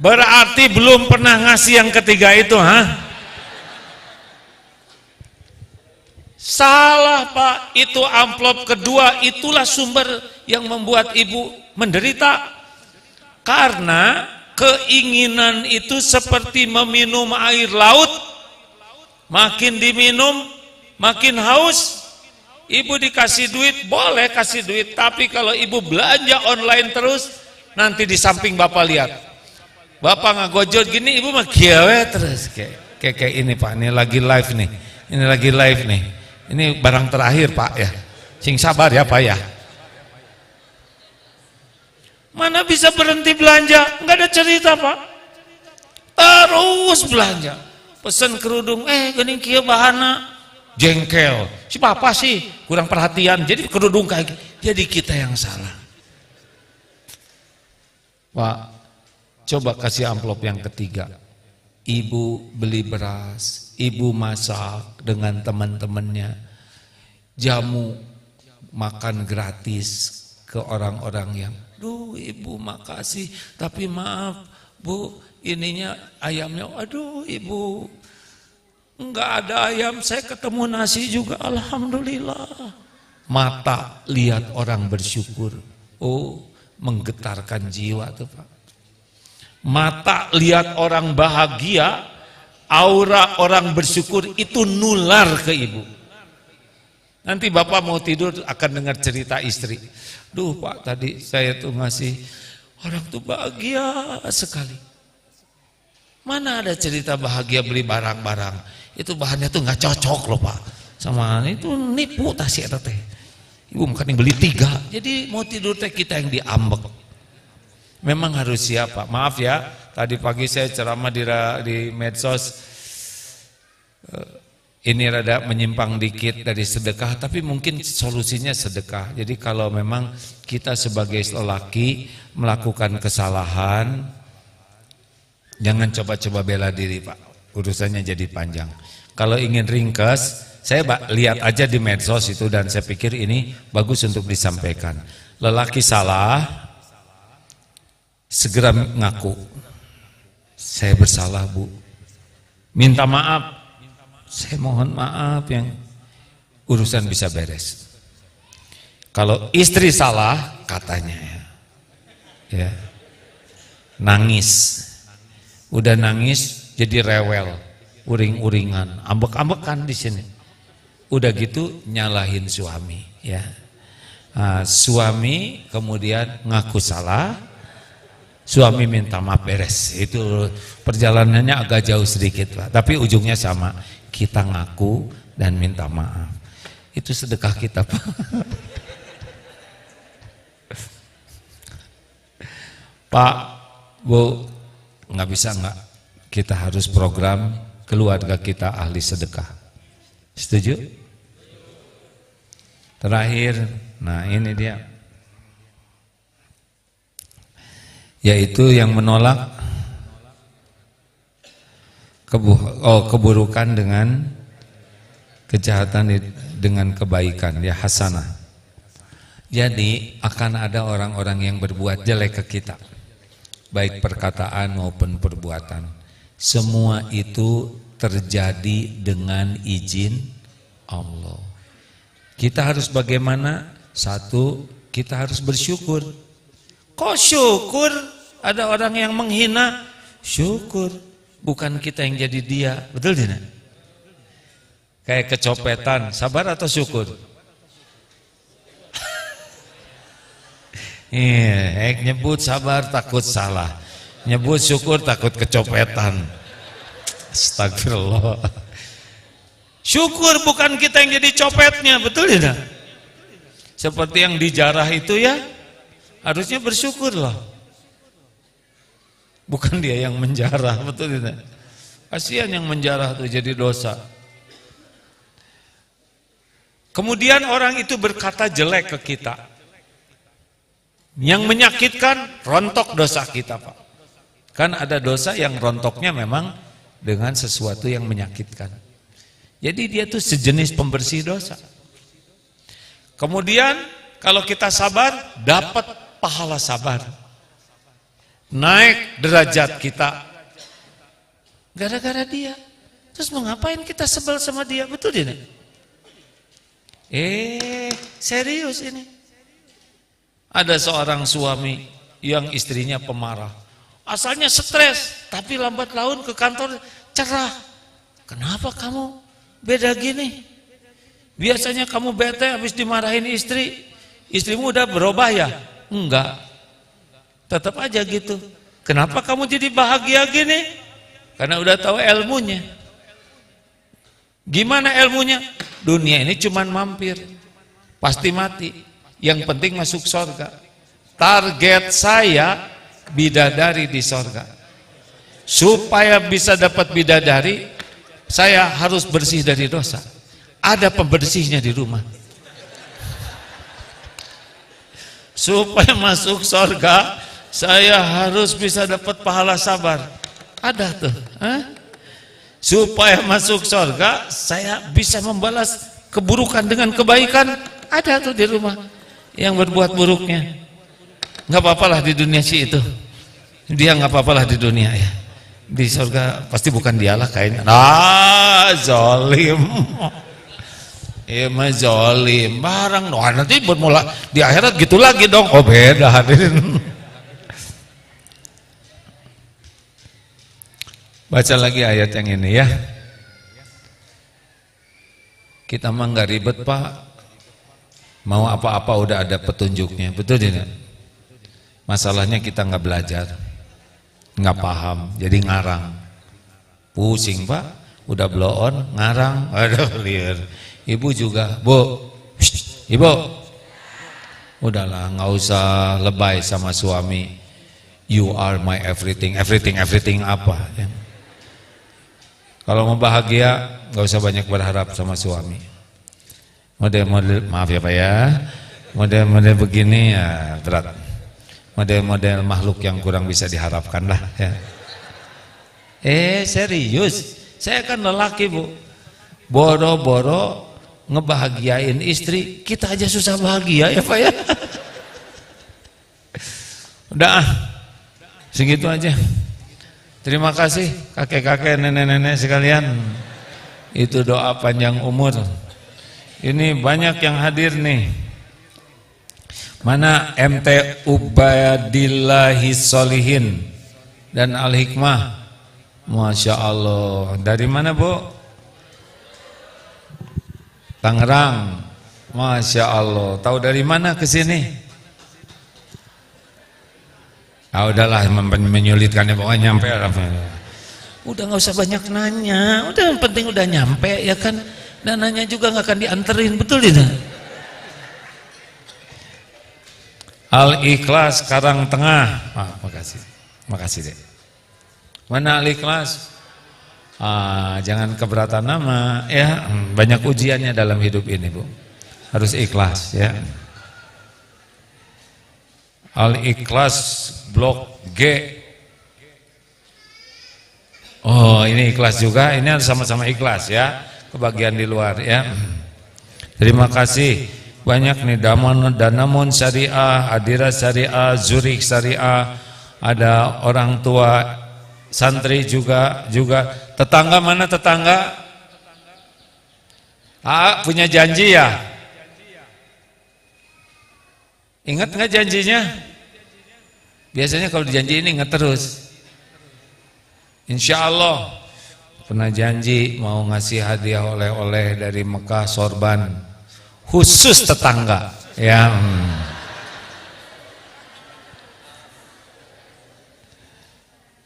Berarti belum pernah ngasih yang ketiga itu, Salah Pak, itu amplop kedua, itulah sumber yang membuat ibu menderita. Karena keinginan itu seperti meminum air laut, makin diminum, makin haus. Ibu dikasih duit, boleh kasih duit, tapi kalau ibu belanja online terus, nanti di samping Bapak lihat. Bapak ngagojot gini, ibu mah giawe terus. Kayak ini Pak, ini lagi live nih. Ini lagi live nih. Ini barang terakhir Pak ya. Sing sabar ya Pak ya. Mana bisa berhenti belanja? Nggak ada cerita Pak. Terus belanja. Pesen kerudung, gini kia bahana. Jengkel. Si papa sih kurang perhatian. Jadi kerudung kayak gitu. Jadi kita yang salah. Pak, coba kasih amplop yang ketiga. Ibu beli beras, ibu masak dengan teman-temannya. Jamu makan gratis ke orang-orang yang, duh ibu makasih, tapi maaf bu, ininya ayamnya, aduh ibu enggak ada ayam, saya ketemu nasi juga, alhamdulillah. Mata lihat orang bersyukur, oh menggetarkan jiwa tuh Pak. Mata lihat orang bahagia, aura orang bersyukur itu nular ke ibu. Nanti bapak mau tidur akan dengar cerita istri. Duh Pak, tadi saya tuh ngasih, orang tuh bahagia sekali. Mana ada cerita bahagia beli barang-barang, itu bahannya tuh nggak cocok loh Pak. Sama itu nipu tasik teh. Ibu makan yang beli 3, jadi mau tidur teh kita yang diambek. Memang harus siap Pak. Maaf ya, tadi pagi saya ceramah di medsos. Ini rada menyimpang dikit dari sedekah, tapi mungkin solusinya sedekah. Jadi kalau memang kita sebagai lelaki melakukan kesalahan, jangan coba-coba bela diri Pak, urusannya jadi panjang. Kalau ingin ringkas, saya lihat aja di medsos itu dan saya pikir ini bagus untuk disampaikan. Lelaki salah, segera ngaku, saya bersalah Bu, minta maaf. Saya mohon maaf, yang urusan bisa beres. Kalau istri salah katanya ya, nangis, udah nangis jadi rewel, uring-uringan, ambek-ambekan di sini. Udah gitu nyalahin suami ya. Suami kemudian ngaku salah, suami minta maaf, beres. Itu perjalanannya agak jauh sedikit Pak, tapi ujungnya sama. Kita ngaku dan minta maaf. Itu sedekah kita Pak. Pak, Bu, nggak bisa nggak? Kita harus program keluarga kita ahli sedekah. Setuju? Terakhir, nah ini dia. Yaitu yang menolak keburukan dengan kejahatan dengan kebaikan, ya hasanah. Jadi akan ada orang-orang yang berbuat jelek ke kita, baik perkataan maupun perbuatan. Semua itu terjadi dengan izin Allah. Kita harus bagaimana? Satu, kita harus bersyukur. Kok syukur? Ada orang yang menghina, syukur. Bukan kita yang jadi dia, betul tidak? Kayak kecopetan, sabar atau syukur? Iya, nyebut sabar takut salah, nyebut syukur takut kecopetan. Astagfirullah. Syukur bukan kita yang jadi copetnya, betul tidak? Seperti yang dijarah itu ya, harusnya bersyukur loh. Bukan dia yang menjarah, betul tidak? Kasihan yang menjarah itu jadi dosa. Kemudian orang itu berkata jelek ke kita. Yang menyakitkan, rontok dosa kita Pak. Kan ada dosa yang rontoknya memang dengan sesuatu yang menyakitkan. Jadi dia tuh sejenis pembersih dosa. Kemudian kalau kita sabar, dapat pahala sabar. Naik derajat kita gara-gara dia. Terus mau ngapain kita sebel sama dia, betul tidak? Serius ini. Ada seorang suami yang istrinya pemarah. Asalnya stres, tapi lambat laun ke kantor cerah. Kenapa kamu beda gini? Biasanya kamu bete habis dimarahin istri. Istrimu udah berubah ya? Enggak. Tetap aja gitu. Kenapa kamu jadi bahagia gini? Karena udah tahu ilmunya. Gimana ilmunya? Dunia ini cuman mampir, pasti mati. Yang penting masuk surga. target saya bidadari di sorga. Supaya bisa dapat bidadari, saya harus bersih dari dosa. Ada pembersihnya di rumah. Supaya masuk sorga, saya harus bisa dapat pahala sabar. Ada tuh. Supaya masuk sorga, saya bisa membalas keburukan dengan kebaikan. Ada tuh di rumah yang berbuat buruknya. Nggak apa-apalah di dunia sih itu. Dia nggak apa-apalah di dunia ya. Di surga pasti bukan dialah kayaknya. Zolim. Iya mah zolim. Barang nanti bermula di akhirat gitu lagi dong. Oh beda hadirin. Baca lagi ayat yang ini ya. Kita mah nggak ribet Pak. Mau apa-apa udah ada petunjuknya. Betul tidak? Masalahnya kita nggak belajar. Nggak paham, jadi ngarang. Pusing Pak, udah blow on, ngarang, aduh liar. Ibu juga, Bu, Ibu, udahlah nggak usah lebay sama suami. You are my everything, everything apa? Ya. Kalau mau bahagia, nggak usah banyak berharap sama suami. Model-model, maaf ya Pak ya, model-model begini ya berat. Model-model makhluk yang kurang bisa diharapkan lah ya. Serius, saya kan lelaki Bu, boro-boro ngebahagiain istri, kita aja susah bahagia ya Pak ya. Udah segitu aja. Terima kasih kakek-kakek, nenek-nenek sekalian. Itu doa panjang umur. Ini banyak yang hadir nih. Mana MT Ubadillahis Solihin dan Al-Hikmah. Masya Allah. Dari mana Bu? Tangerang. Masya Allah. Tahu dari mana ke sini? Udahlah menyulitkannya, pokoknya nyampe. Udah nggak usah banyak nanya. Udah yang penting udah nyampe ya kan. Dan nanya juga nggak akan dianterin, betul tidak? Al-Ikhlas Karangtengah. Makasih deh. Mana Al-Ikhlas? Jangan keberatan nama ya. Banyak ujiannya dalam hidup ini Bu. Harus ikhlas ya. Al-Ikhlas Blok G. Oh ini ikhlas juga. Ini harus sama-sama ikhlas ya. Kebagian di luar ya. Terima kasih. Banyak nih Danamon Syariah, Adira Syariah, Zurich Syariah, ada orang tua santri juga. Tetangga mana tetangga? Punya janji ya? Ingat nggak janjinya? Biasanya kalau dijanjiin ingat terus. Insya Allah pernah janji mau ngasih hadiah oleh-oleh dari Mekah sorban. Khusus tetangga ya.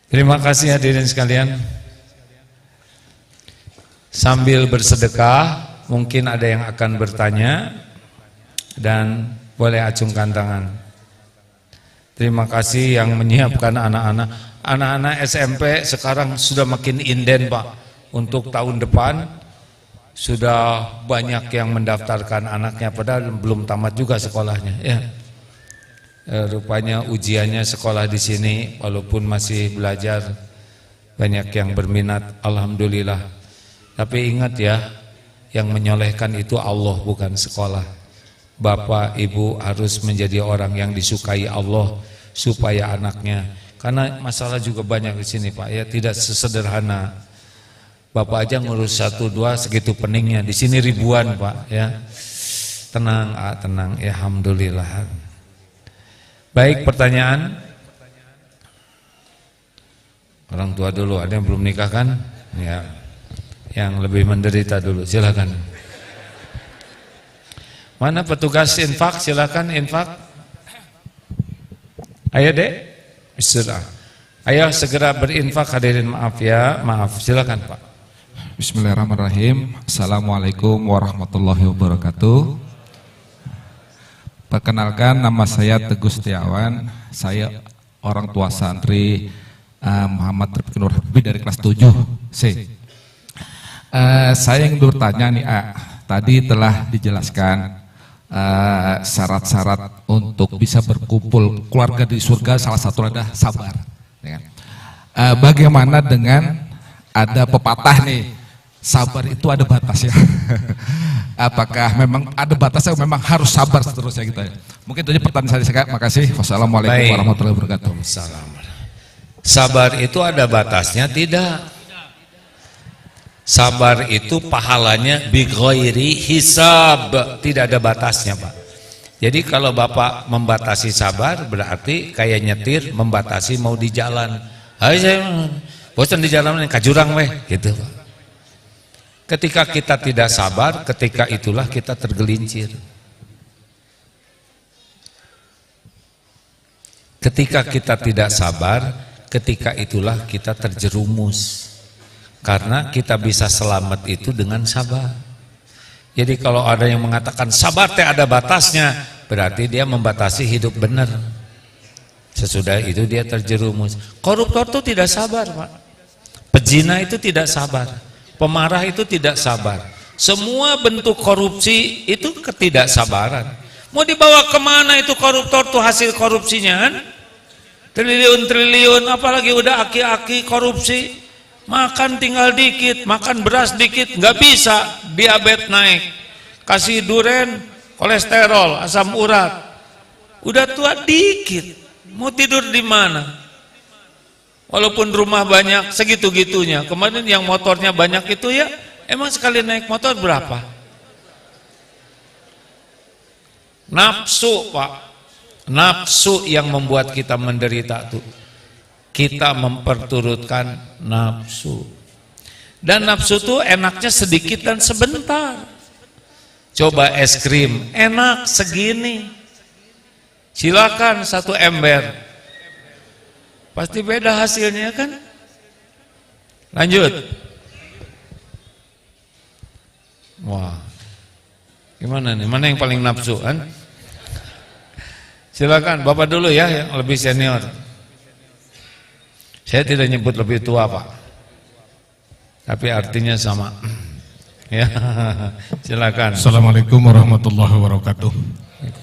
Terima kasih hadirin sekalian. Sambil bersedekah, mungkin ada yang akan bertanya dan boleh acungkan tangan. Terima kasih yang menyiapkan anak-anak SMP sekarang sudah makin inden Pak. Untuk tahun depan sudah banyak yang mendaftarkan anaknya padahal belum tamat juga sekolahnya ya. Rupanya ujiannya sekolah di sini walaupun masih belajar banyak yang berminat, alhamdulillah. Tapi ingat ya, yang menyolehkan itu Allah bukan sekolah. Bapak Ibu harus menjadi orang yang disukai Allah supaya anaknya, karena masalah juga banyak di sini Pak ya, tidak sesederhana Bapak aja ngurus 1, 2 segitu peningnya. Di sini ribuan Pak ya. Tenang, tenang. Ya, alhamdulillah. Baik, pertanyaan. Orang tua dulu, ada yang belum nikah kan? Ya. Yang lebih menderita dulu, silakan. Mana petugas infak? Silakan infak. Ayo Dek. Bismillah. Ayo segera berinfak hadirin, maaf ya, maaf. Silakan Pak. Bismillahirrahmanirrahim. Assalamualaikum warahmatullahi wabarakatuh. Perkenalkan, nama saya Teguh Setiawan. Saya orang tua santri Muhammad Rifki Nur Habib dari kelas 7C. Saya yang bertanya nih, tadi telah dijelaskan syarat-syarat untuk bisa berkumpul keluarga di surga, salah satu adalah sabar. Bagaimana dengan ada pepatah nih, sabar itu ada batasnya. Apakah memang ada batasnya, memang harus sabar seterusnya gitu ya? Mungkin itu aja pertanyaan saya. Makasih. Wassalamualaikum warahmatullahi wabarakatuh. Sabar itu ada batasnya? Tidak. Sabar itu pahalanya bighairi hisab, tidak ada batasnya, Pak. Jadi kalau Bapak membatasi sabar, berarti kayak nyetir membatasi mau di jalan. Hai, saya bosan di jalan ka jurang weh, gitu, Pak. Ketika kita tidak sabar, ketika itulah kita tergelincir. Ketika kita tidak sabar, ketika itulah kita terjerumus. Karena kita bisa selamat itu dengan sabar. Jadi kalau ada yang mengatakan sabar teh ada batasnya, berarti dia membatasi hidup benar. Sesudah itu dia terjerumus. Koruptor itu tidak sabar, Pak. Pezina itu tidak sabar. Pemarah itu tidak sabar. Semua bentuk korupsi itu ketidaksabaran. Mau dibawa kemana itu koruptor tuh hasil korupsinya kan? Triliun-triliun, apalagi udah aki-aki korupsi. Makan tinggal dikit, makan beras dikit, nggak bisa, diabetes naik. Kasih duren, kolesterol, asam urat. Udah tua dikit, mau tidur di mana? Walaupun rumah banyak segitu-gitunya. Kemarin yang motornya banyak itu ya, emang sekali naik motor berapa? Nafsu, Pak. Nafsu yang membuat kita menderita tuh. Kita memperturutkan nafsu. Dan nafsu tuh enaknya sedikit dan sebentar. Coba es krim, enak segini. Silakan 1 ember. Pasti beda hasilnya kan? Lanjut. Wah. Gimana nih? Mana yang paling nafsu kan? Silakan Bapak dulu ya yang lebih senior. Saya tidak nyebut lebih tua, Pak. Tapi artinya sama. Ya. Silakan. Assalamualaikum warahmatullahi wabarakatuh.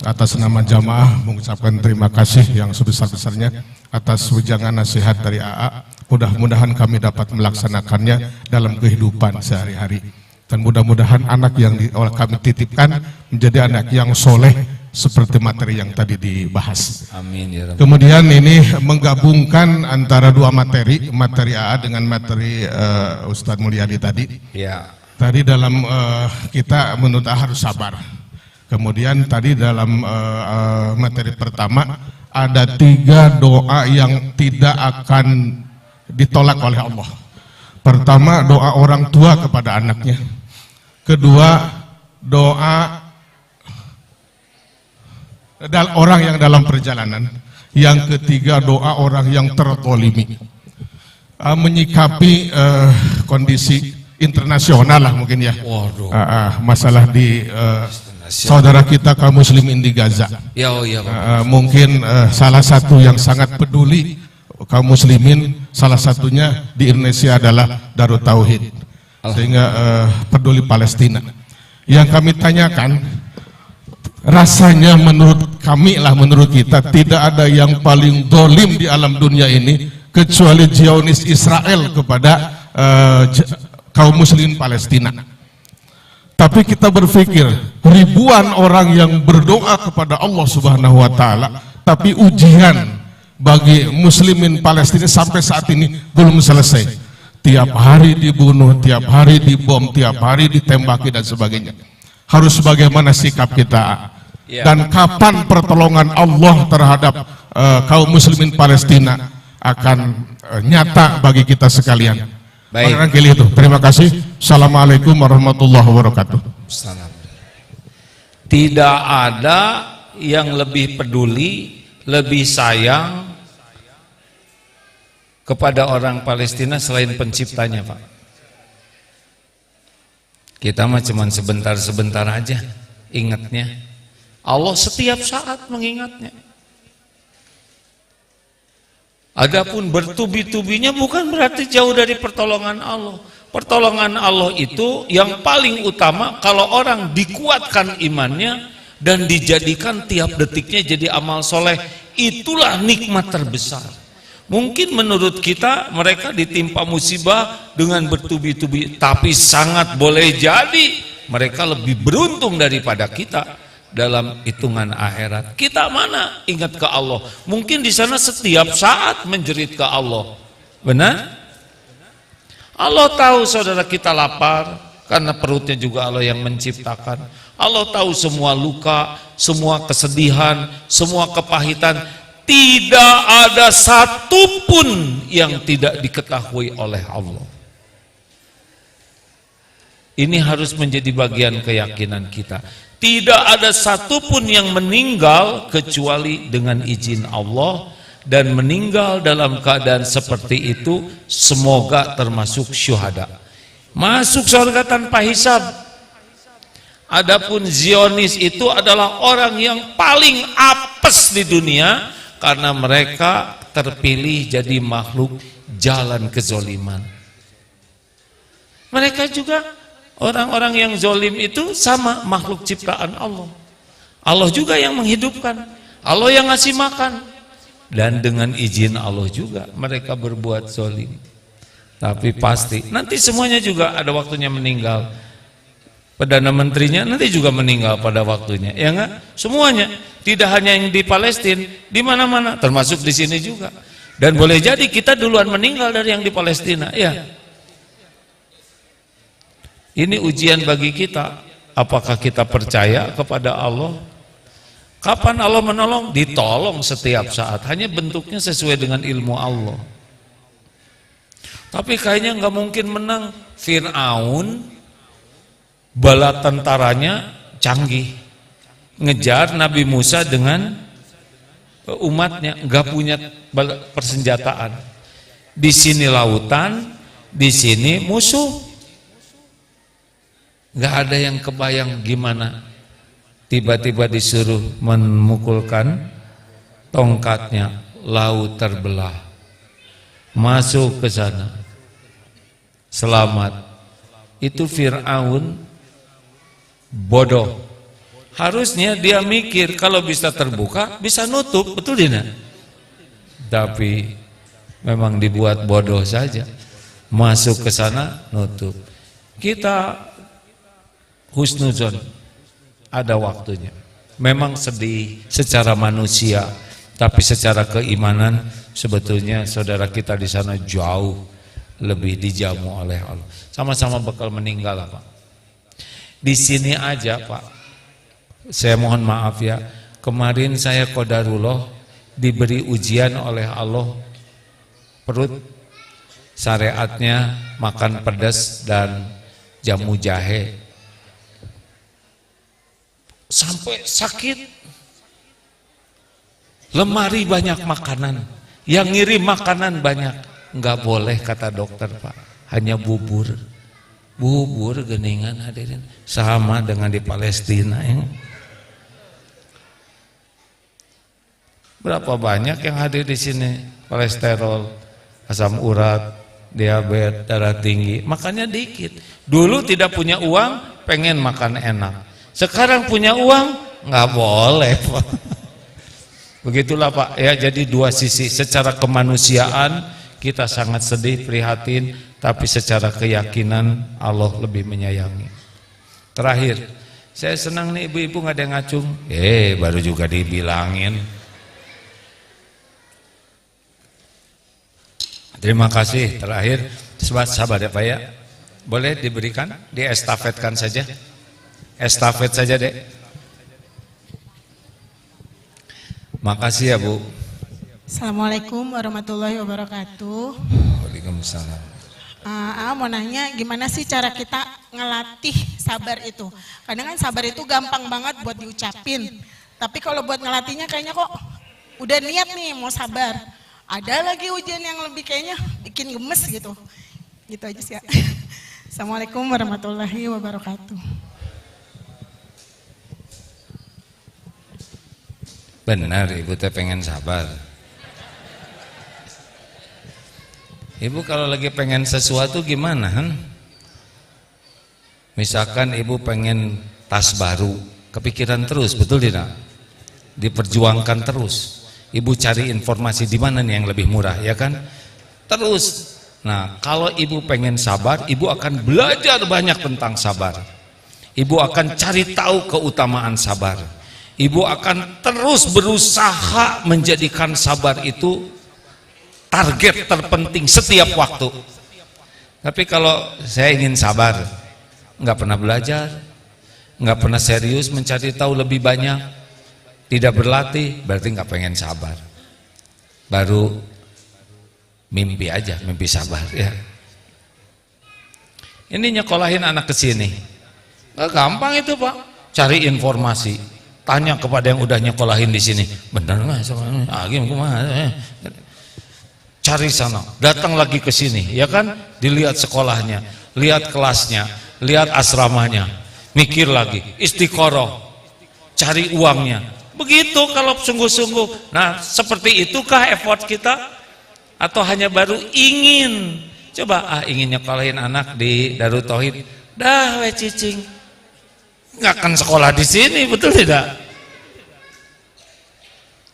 Atas nama jamaah mengucapkan terima kasih yang sebesar-besarnya atas wejangan nasihat dari AA. Mudah-mudahan kami dapat melaksanakannya dalam kehidupan sehari-hari. Dan mudah-mudahan anak yang kami titipkan menjadi anak yang soleh seperti materi yang tadi dibahas. Amin ya Rabbi. Kemudian ini menggabungkan antara dua materi AA dengan materi Ustadz Mulyadi tadi. Ya. Tadi dalam kita menurut AA harus sabar. Kemudian tadi dalam materi pertama ada 3 doa yang tidak akan ditolak oleh Allah. Pertama, doa orang tua kepada anaknya. Kedua, doa orang yang dalam perjalanan. Yang ketiga, doa orang yang tertolimi. Menyikapi kondisi internasional lah mungkin ya. Masalah di saudara kita kaum muslimin di Gaza. Ya, oh ya, mungkin salah satu yang sangat peduli kaum muslimin, salah satunya di Indonesia adalah Darut Tauhid, sehingga peduli Palestina. Yang kami tanyakan, rasanya menurut kami lah, menurut kita tidak ada yang paling dolim di alam dunia ini kecuali Zionis Israel kepada kaum muslimin Palestina. Tapi kita berpikir ribuan orang yang berdoa kepada Allah Subhanahu wa taala, tapi ujian bagi muslimin Palestina sampai saat ini belum selesai. Tiap hari dibunuh, tiap hari dibom, tiap hari ditembaki dan sebagainya. Harus bagaimana sikap kita? Dan kapan pertolongan Allah terhadap kaum muslimin Palestina akan nyata bagi kita sekalian? Baik. Itu. Terima kasih. Assalamualaikum warahmatullahi wabarakatuh. Tidak ada yang lebih peduli, lebih sayang kepada orang Palestina selain penciptanya, Pak. Kita mah cuman sebentar-sebentar aja ingatnya. Allah setiap saat mengingatnya. Adapun bertubi-tubinya bukan berarti jauh dari pertolongan Allah. Pertolongan Allah itu yang paling utama kalau orang dikuatkan imannya dan dijadikan tiap detiknya jadi amal soleh. Itulah nikmat terbesar. Mungkin menurut kita mereka ditimpa musibah dengan bertubi-tubi, tapi sangat boleh jadi mereka lebih beruntung daripada kita dalam hitungan akhirat. Kita mana ingat ke Allah? Mungkin di sana setiap saat menjerit ke Allah. Benar? Allah tahu saudara kita lapar karena perutnya juga Allah yang menciptakan. Allah tahu semua luka, semua kesedihan, semua kepahitan. Tidak ada satupun yang tidak diketahui oleh Allah. Ini harus menjadi bagian keyakinan kita. Tidak ada satupun yang meninggal kecuali dengan izin Allah, dan meninggal dalam keadaan seperti itu semoga termasuk syuhada, masuk surga tanpa hisab. Adapun Zionis itu adalah orang yang paling apes di dunia karena mereka terpilih jadi makhluk jalan kezoliman. Mereka juga orang-orang yang zolim itu sama makhluk ciptaan Allah. Allah juga yang menghidupkan, Allah yang ngasih makan, dan dengan izin Allah juga mereka berbuat zolim. Tapi pasti nanti semuanya juga ada waktunya meninggal. Perdana Menterinya nanti juga meninggal pada waktunya, ya enggak? Semuanya, tidak hanya yang di Palestina, di mana-mana, termasuk di sini juga. Dan boleh jadi kita duluan meninggal dari yang di Palestina, ya. Ini ujian bagi kita. Apakah kita percaya kepada Allah? Kapan Allah menolong? Ditolong setiap saat. Hanya bentuknya sesuai dengan ilmu Allah. Tapi kayaknya nggak mungkin menang. Fir'aun bala tentaranya canggih, ngejar Nabi Musa dengan umatnya, nggak punya persenjataan. Di sini lautan, di sini musuh, nggak ada yang kebayang gimana tiba-tiba disuruh memukulkan tongkatnya, laut terbelah, masuk ke sana, selamat. Itu Fir'aun bodoh. Harusnya dia mikir kalau bisa terbuka, bisa nutup, betul tidak? Tapi memang dibuat bodoh saja. Masuk ke sana, nutup. Kita husnuzon, ada waktunya. Memang sedih secara manusia, tapi secara keimanan sebetulnya saudara kita di sana jauh lebih dijamu oleh Allah. Sama-sama bakal meninggal, Pak. Di sini aja, Pak, saya mohon maaf ya, kemarin saya qadarullah diberi ujian oleh Allah, perut syariatnya makan pedas dan jamu jahe, sampai sakit. Lemari banyak makanan, yang ngirim makanan banyak, nggak boleh kata dokter, Pak, hanya bubur. Bubur geningan hadirin, sama dengan di Palestina ya. Berapa banyak yang hadir di sini kolesterol, asam urat, diabetes, darah tinggi, makannya dikit. Dulu tidak punya uang, pengen makan enak. Sekarang punya uang, nggak boleh, Pak. Begitulah, Pak ya. Jadi dua sisi, secara kemanusiaan kita sangat sedih, prihatin, tapi secara keyakinan Allah lebih menyayangi. Terakhir, saya senang nih ibu-ibu nggak ada yang ngacung. Baru juga dibilangin. Terima kasih. Terakhir, sabar ya Pak ya. Boleh diberikan, diestafetkan saja. Estafet saja dek. Makasih ya Bu. Assalamualaikum warahmatullahi wabarakatuh. Waalaikumsalam. Mau nanya gimana sih cara kita ngelatih sabar itu? Kadang kan sabar itu gampang banget buat diucapin, tapi kalau buat ngelatihnya kayaknya kok udah niat nih mau sabar, ada lagi ujian yang lebih kayaknya bikin gemes gitu. Gitu aja sih ya. Assalamualaikum warahmatullahi wabarakatuh. Benar ibu teh pengen sabar. Ibu kalau lagi pengen sesuatu gimana? Misalkan ibu pengen tas baru, kepikiran terus, betul tidak? Diperjuangkan terus. Ibu cari informasi di mana nih yang lebih murah, ya kan? Terus. Nah, kalau ibu pengen sabar, ibu akan belajar banyak tentang sabar. Ibu akan cari tahu keutamaan sabar. Ibu akan terus berusaha menjadikan sabar itu target terpenting setiap waktu. Tapi kalau saya ingin sabar, nggak pernah belajar, nggak pernah serius mencari tahu lebih banyak, tidak berlatih, berarti nggak pengen sabar. Baru mimpi aja, mimpi sabar ya. Ini nyekolahin anak ke sini, nggak gampang itu Pak. Cari informasi, tanya kepada yang udah nyekolahin di sini, bener nggak? Cari sana, datang lagi ke sini, ya kan? Dilihat sekolahnya, lihat kelasnya, lihat asramanya, mikir lagi, istiqoroh, cari uangnya. Begitu kalau sungguh-sungguh. Nah, seperti itukah effort kita? Atau hanya baru ingin? Coba ingin nyekolahin anak di Darut Tauhid, dah we cicing, nggak akan sekolah di sini, betul tidak?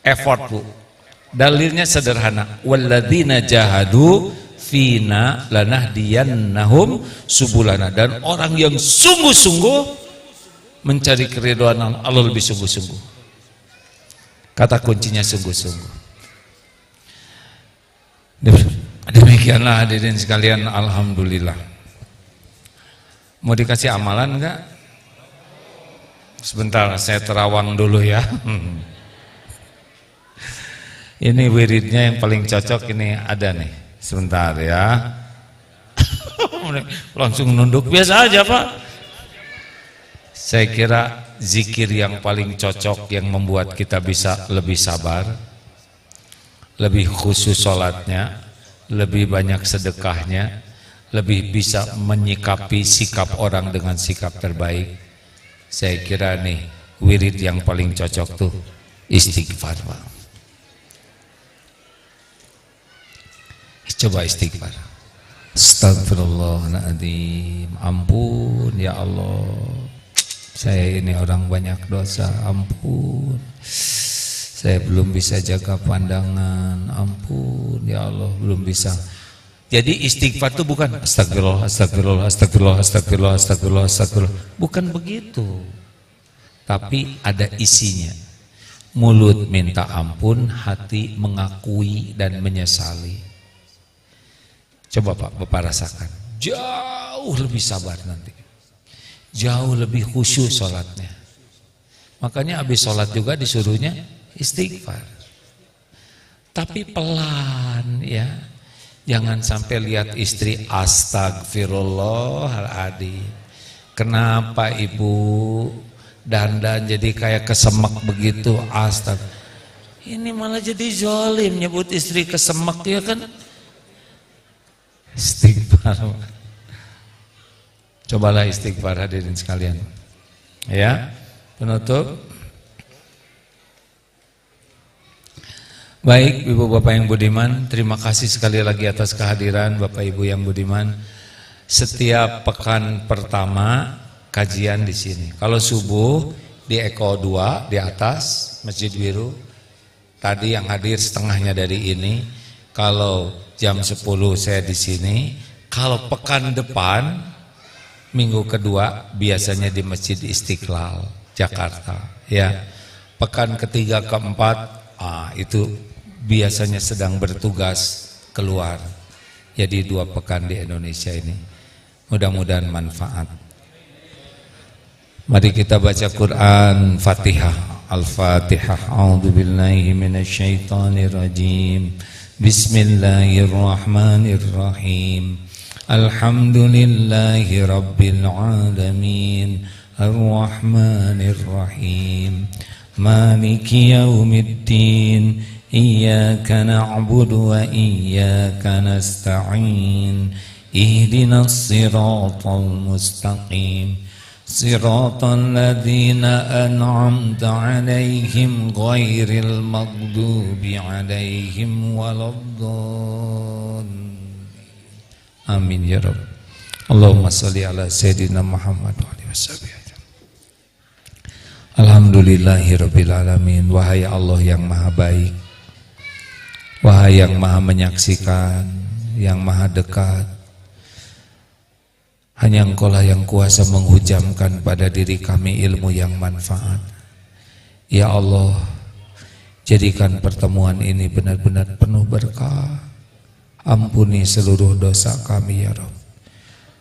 Effort Bu. Dalilnya sederhana, walladzina jahadu fina lanahdiyannahum subulana, dan orang yang sungguh-sungguh mencari keridhaan Allah lebih sungguh-sungguh. Kata kuncinya sungguh-sungguh. Demikianlah hadirin sekalian, alhamdulillah. Mau dikasih amalan enggak? Sebentar saya terawang dulu ya. Ini wiridnya yang paling cocok ini ada nih. Sebentar ya. Langsung nunduk biasa aja Pak. Saya kira zikir yang paling cocok yang membuat kita bisa lebih sabar, lebih khusus sholatnya, lebih banyak sedekahnya, lebih bisa menyikapi sikap orang dengan sikap terbaik. Saya kira nih wirid yang paling cocok tuh istighfar Pak. Coba istighfar. Astagfirullahaladzim. Ampun ya Allah, saya ini orang banyak dosa. Ampun, saya belum bisa jaga pandangan. Ampun ya Allah, belum bisa. Jadi istighfar itu bukan astagfirullah, astagfirullah, astagfirullah, astagfirullah, astagfirullah, astagfirullah. Bukan begitu. Tapi ada isinya. Mulut minta ampun, hati mengakui dan menyesali. Coba Pak, Bapak rasakan, jauh lebih sabar nanti, jauh lebih khusyuk sholatnya. Makanya habis sholat juga disuruhnya istighfar. Tapi pelan ya, jangan sampai lihat istri astagfirullahaladzim. Kenapa ibu dandan jadi kayak kesemek begitu? Ini malah jadi zolim nyebut istri kesemek ya kan? Istighfar. Cobalah istighfar hadirin sekalian. Ya, penutup. Baik, Ibu Bapak yang budiman, terima kasih sekali lagi atas kehadiran Bapak Ibu yang budiman. Setiap pekan pertama kajian di sini. Kalau subuh di Eko 2 di atas Masjid Biru. Tadi yang hadir setengahnya dari ini. Kalau jam 10 saya di sini. Kalau pekan depan minggu kedua biasanya di Masjid Istiqlal Jakarta ya. Pekan ketiga keempat itu biasanya sedang bertugas keluar. Jadi 2 pekan di Indonesia ini. Mudah-mudahan manfaat. Mari kita baca Quran Fatihah. Al-Fatihah. A'udzubillahi minasyaitonirrajim. Bismillahirrahmanirrahim. Alhamdulillahi rabbil alamin. Ar-Rahmanir-Rahim. Maliki yaumiddin. Iyyaka na'budu wa iyyaka nasta'in. Ihdinas siratal mustaqim. Siratal ladzina an'amta 'alaihim ghairil maghdubi 'alaihim waladdallin. Amin ya Rabb. Allahumma shalli ala sayyidina Muhammad wa alihi wasallam. Alhamdulillahirabbil alamin. Wahai Allah yang maha baik, wahai yang maha menyaksikan, yang maha dekat, hanya Engkaulah yang kuasa menghujamkan pada diri kami ilmu yang manfaat. Ya Allah, jadikan pertemuan ini benar-benar penuh berkah. Ampuni seluruh dosa kami ya Rabb,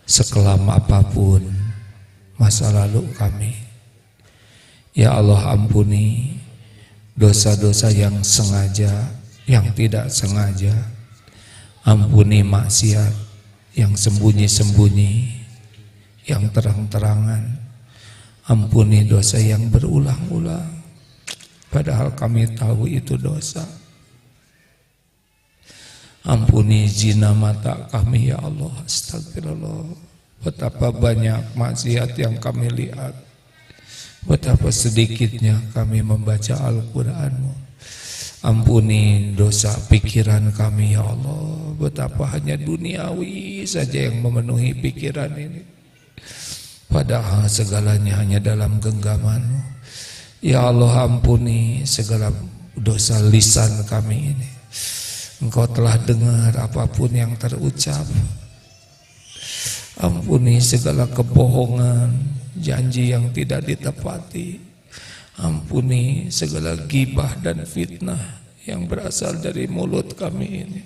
sekelam apapun masa lalu kami. Ya Allah, ampuni dosa-dosa yang sengaja, yang tidak sengaja. Ampuni maksiat yang sembunyi-sembunyi, yang terang-terangan. Ampuni dosa yang berulang-ulang, padahal kami tahu itu dosa. Ampuni zina mata kami ya Allah. Astagfirullah. Betapa banyak maksiat yang kami lihat, betapa sedikitnya kami membaca Al-Quran-Mu. Ampuni dosa pikiran kami ya Allah. Betapa hanya duniawi saja yang memenuhi pikiran ini, padahal segalanya hanya dalam genggaman-Mu. Ya Allah, ampuni segala dosa lisan kami ini. Engkau telah dengar apapun yang terucap. Ampuni segala kebohongan, janji yang tidak ditepati. Ampuni segala ghibah dan fitnah yang berasal dari mulut kami ini.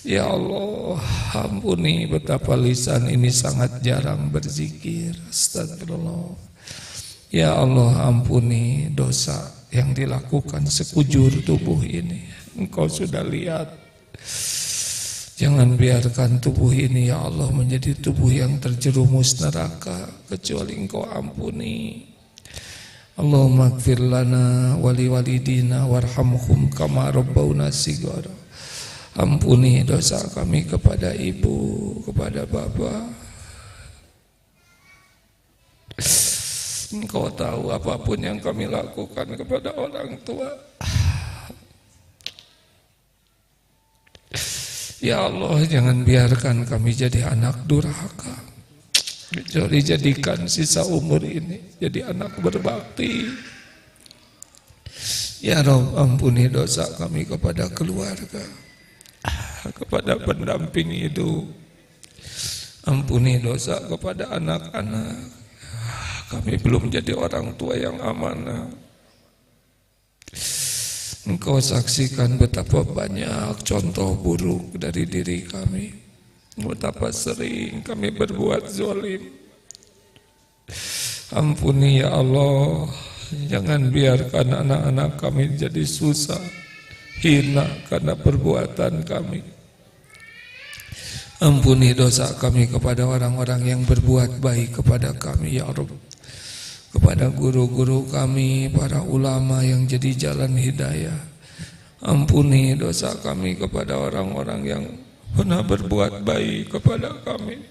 Ya Allah, ampuni betapa lisan ini sangat jarang berzikir. Astagfirullah. Ya Allah, ampuni dosa yang dilakukan sekujur tubuh ini. Engkau sudah lihat. Jangan biarkan tubuh ini ya Allah menjadi tubuh yang terjerumus neraka, kecuali Engkau ampuni. Allahumma ighfir lana wa liwalidina warhamhum kama rabbawna shighara. Ampuni dosa kami kepada ibu, kepada bapak. Engkau tahu apapun yang kami lakukan kepada orang tua. Ya Allah, jangan biarkan kami jadi anak durhaka. Kecuali jadikan sisa umur ini jadi anak berbakti. Ya Rabb, ampuni dosa kami kepada keluarga, kepada pendamping hidup. Ampuni dosa kepada anak-anak. Kami belum jadi orang tua yang amanah. Engkau saksikan betapa banyak contoh buruk dari diri kami. Betapa sering kami berbuat zalim. Ampuni ya Allah. Jangan biarkan anak-anak kami jadi susah, hina karena perbuatan kami. Ampuni dosa kami kepada orang-orang yang berbuat baik kepada kami ya Rabb. Kepada guru-guru kami, para ulama yang jadi jalan hidayah. Ampuni dosa kami kepada orang-orang yang pernah berbuat baik kepada kami.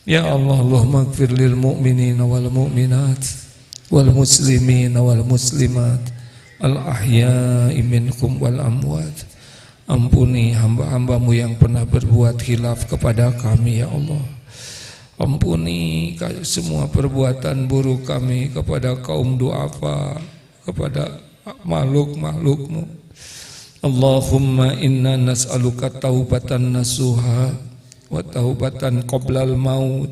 Ya Allah, Allahumma ighfir lil mu'minina wal mu'minat wal muslimina wal muslimat al ahya'i minkum wal amwat. Ampuni hamba-hambamu yang pernah berbuat khilaf kepada kami ya Allah. Ampuni semua perbuatan buruk kami kepada kaum du'afa, kepada makhluk-makhluk-Mu. Allahumma inna nas'aluka taubatan nasuha wa taubatan qoblal maut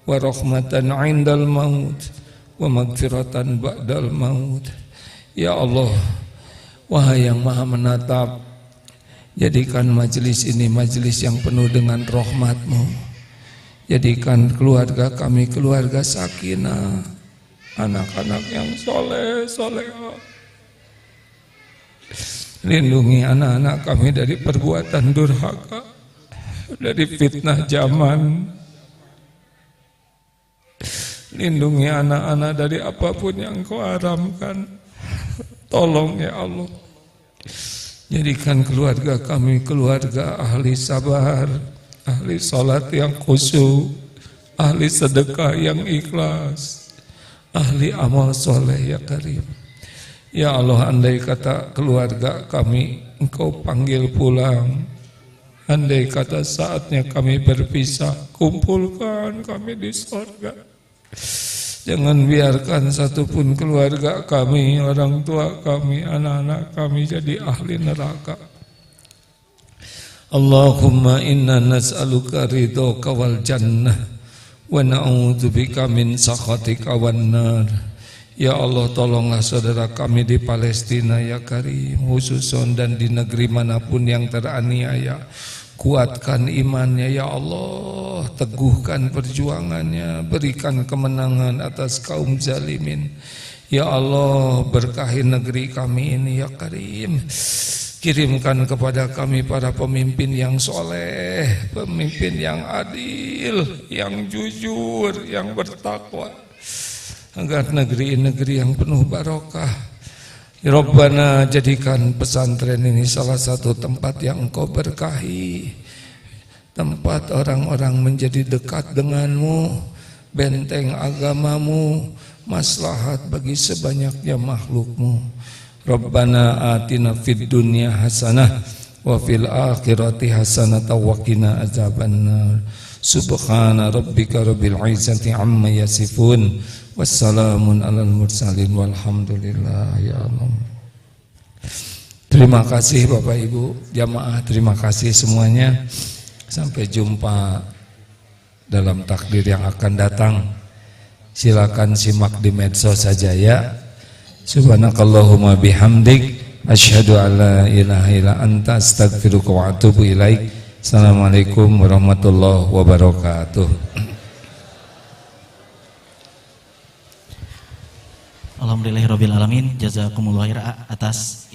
wa rahmatan 'indal maut wa maghfiratan ba'dal maut. Ya Allah, wahai yang maha menatap, jadikan majelis ini majelis yang penuh dengan rahmat-Mu. Jadikan keluarga kami keluarga sakinah, anak-anak yang soleh, solehah. Lindungi anak-anak kami dari perbuatan durhaka, dari fitnah zaman. Lindungi anak-anak dari apapun yang Kau haramkan. Tolong ya Allah. Jadikan keluarga kami keluarga ahli sabar, ahli salat yang khusyuk, ahli sedekah yang ikhlas, ahli amal soleh ya Karim. Ya Allah, andai kata keluarga kami Engkau panggil pulang, andai kata saatnya kami berpisah, kumpulkan kami di surga. Jangan biarkan satupun keluarga kami, orang tua kami, anak-anak kami jadi ahli neraka. Allahumma inna nas'aluka ridhoka wal jannah wa na'udzubika min sakhatika wan nar. Ya Allah, tolonglah saudara kami di Palestina ya Karim, khususon dan di negeri manapun yang teraniaya. Kuatkan imannya ya Allah, teguhkan perjuangannya, berikan kemenangan atas kaum zalimin. Ya Allah, berkahi negeri kami ini ya Karim. Kirimkan kepada kami para pemimpin yang soleh, pemimpin yang adil, yang jujur, yang bertakwa, agar negeri-negeri yang penuh barokah. Ya Rabbana, jadikan pesantren ini salah satu tempat yang Engkau berkahi, tempat orang-orang menjadi dekat denganmu, benteng agamamu, maslahat bagi sebanyaknya makhlukmu. Rabbana atina fid dunya hasanah wa fil akhirati hasanah wa qina azabannar. Subhana rabbika rabbil izzati amma yasifun, wassalamun alal mursalin walhamdulillah ya Allah. Terima kasih Bapak Ibu jamaah, terima kasih semuanya. Sampai jumpa dalam takdir yang akan datang. Silakan simak di medsos saja ya. Subhanakallahumma bihamdik asyhadu an la ilaha illa anta astaghfiruka wa atubu ilaik. Assalamualaikum warahmatullahi wabarakatuh. Alhamdulillahirabbil alamin, jazakumullah khairan atas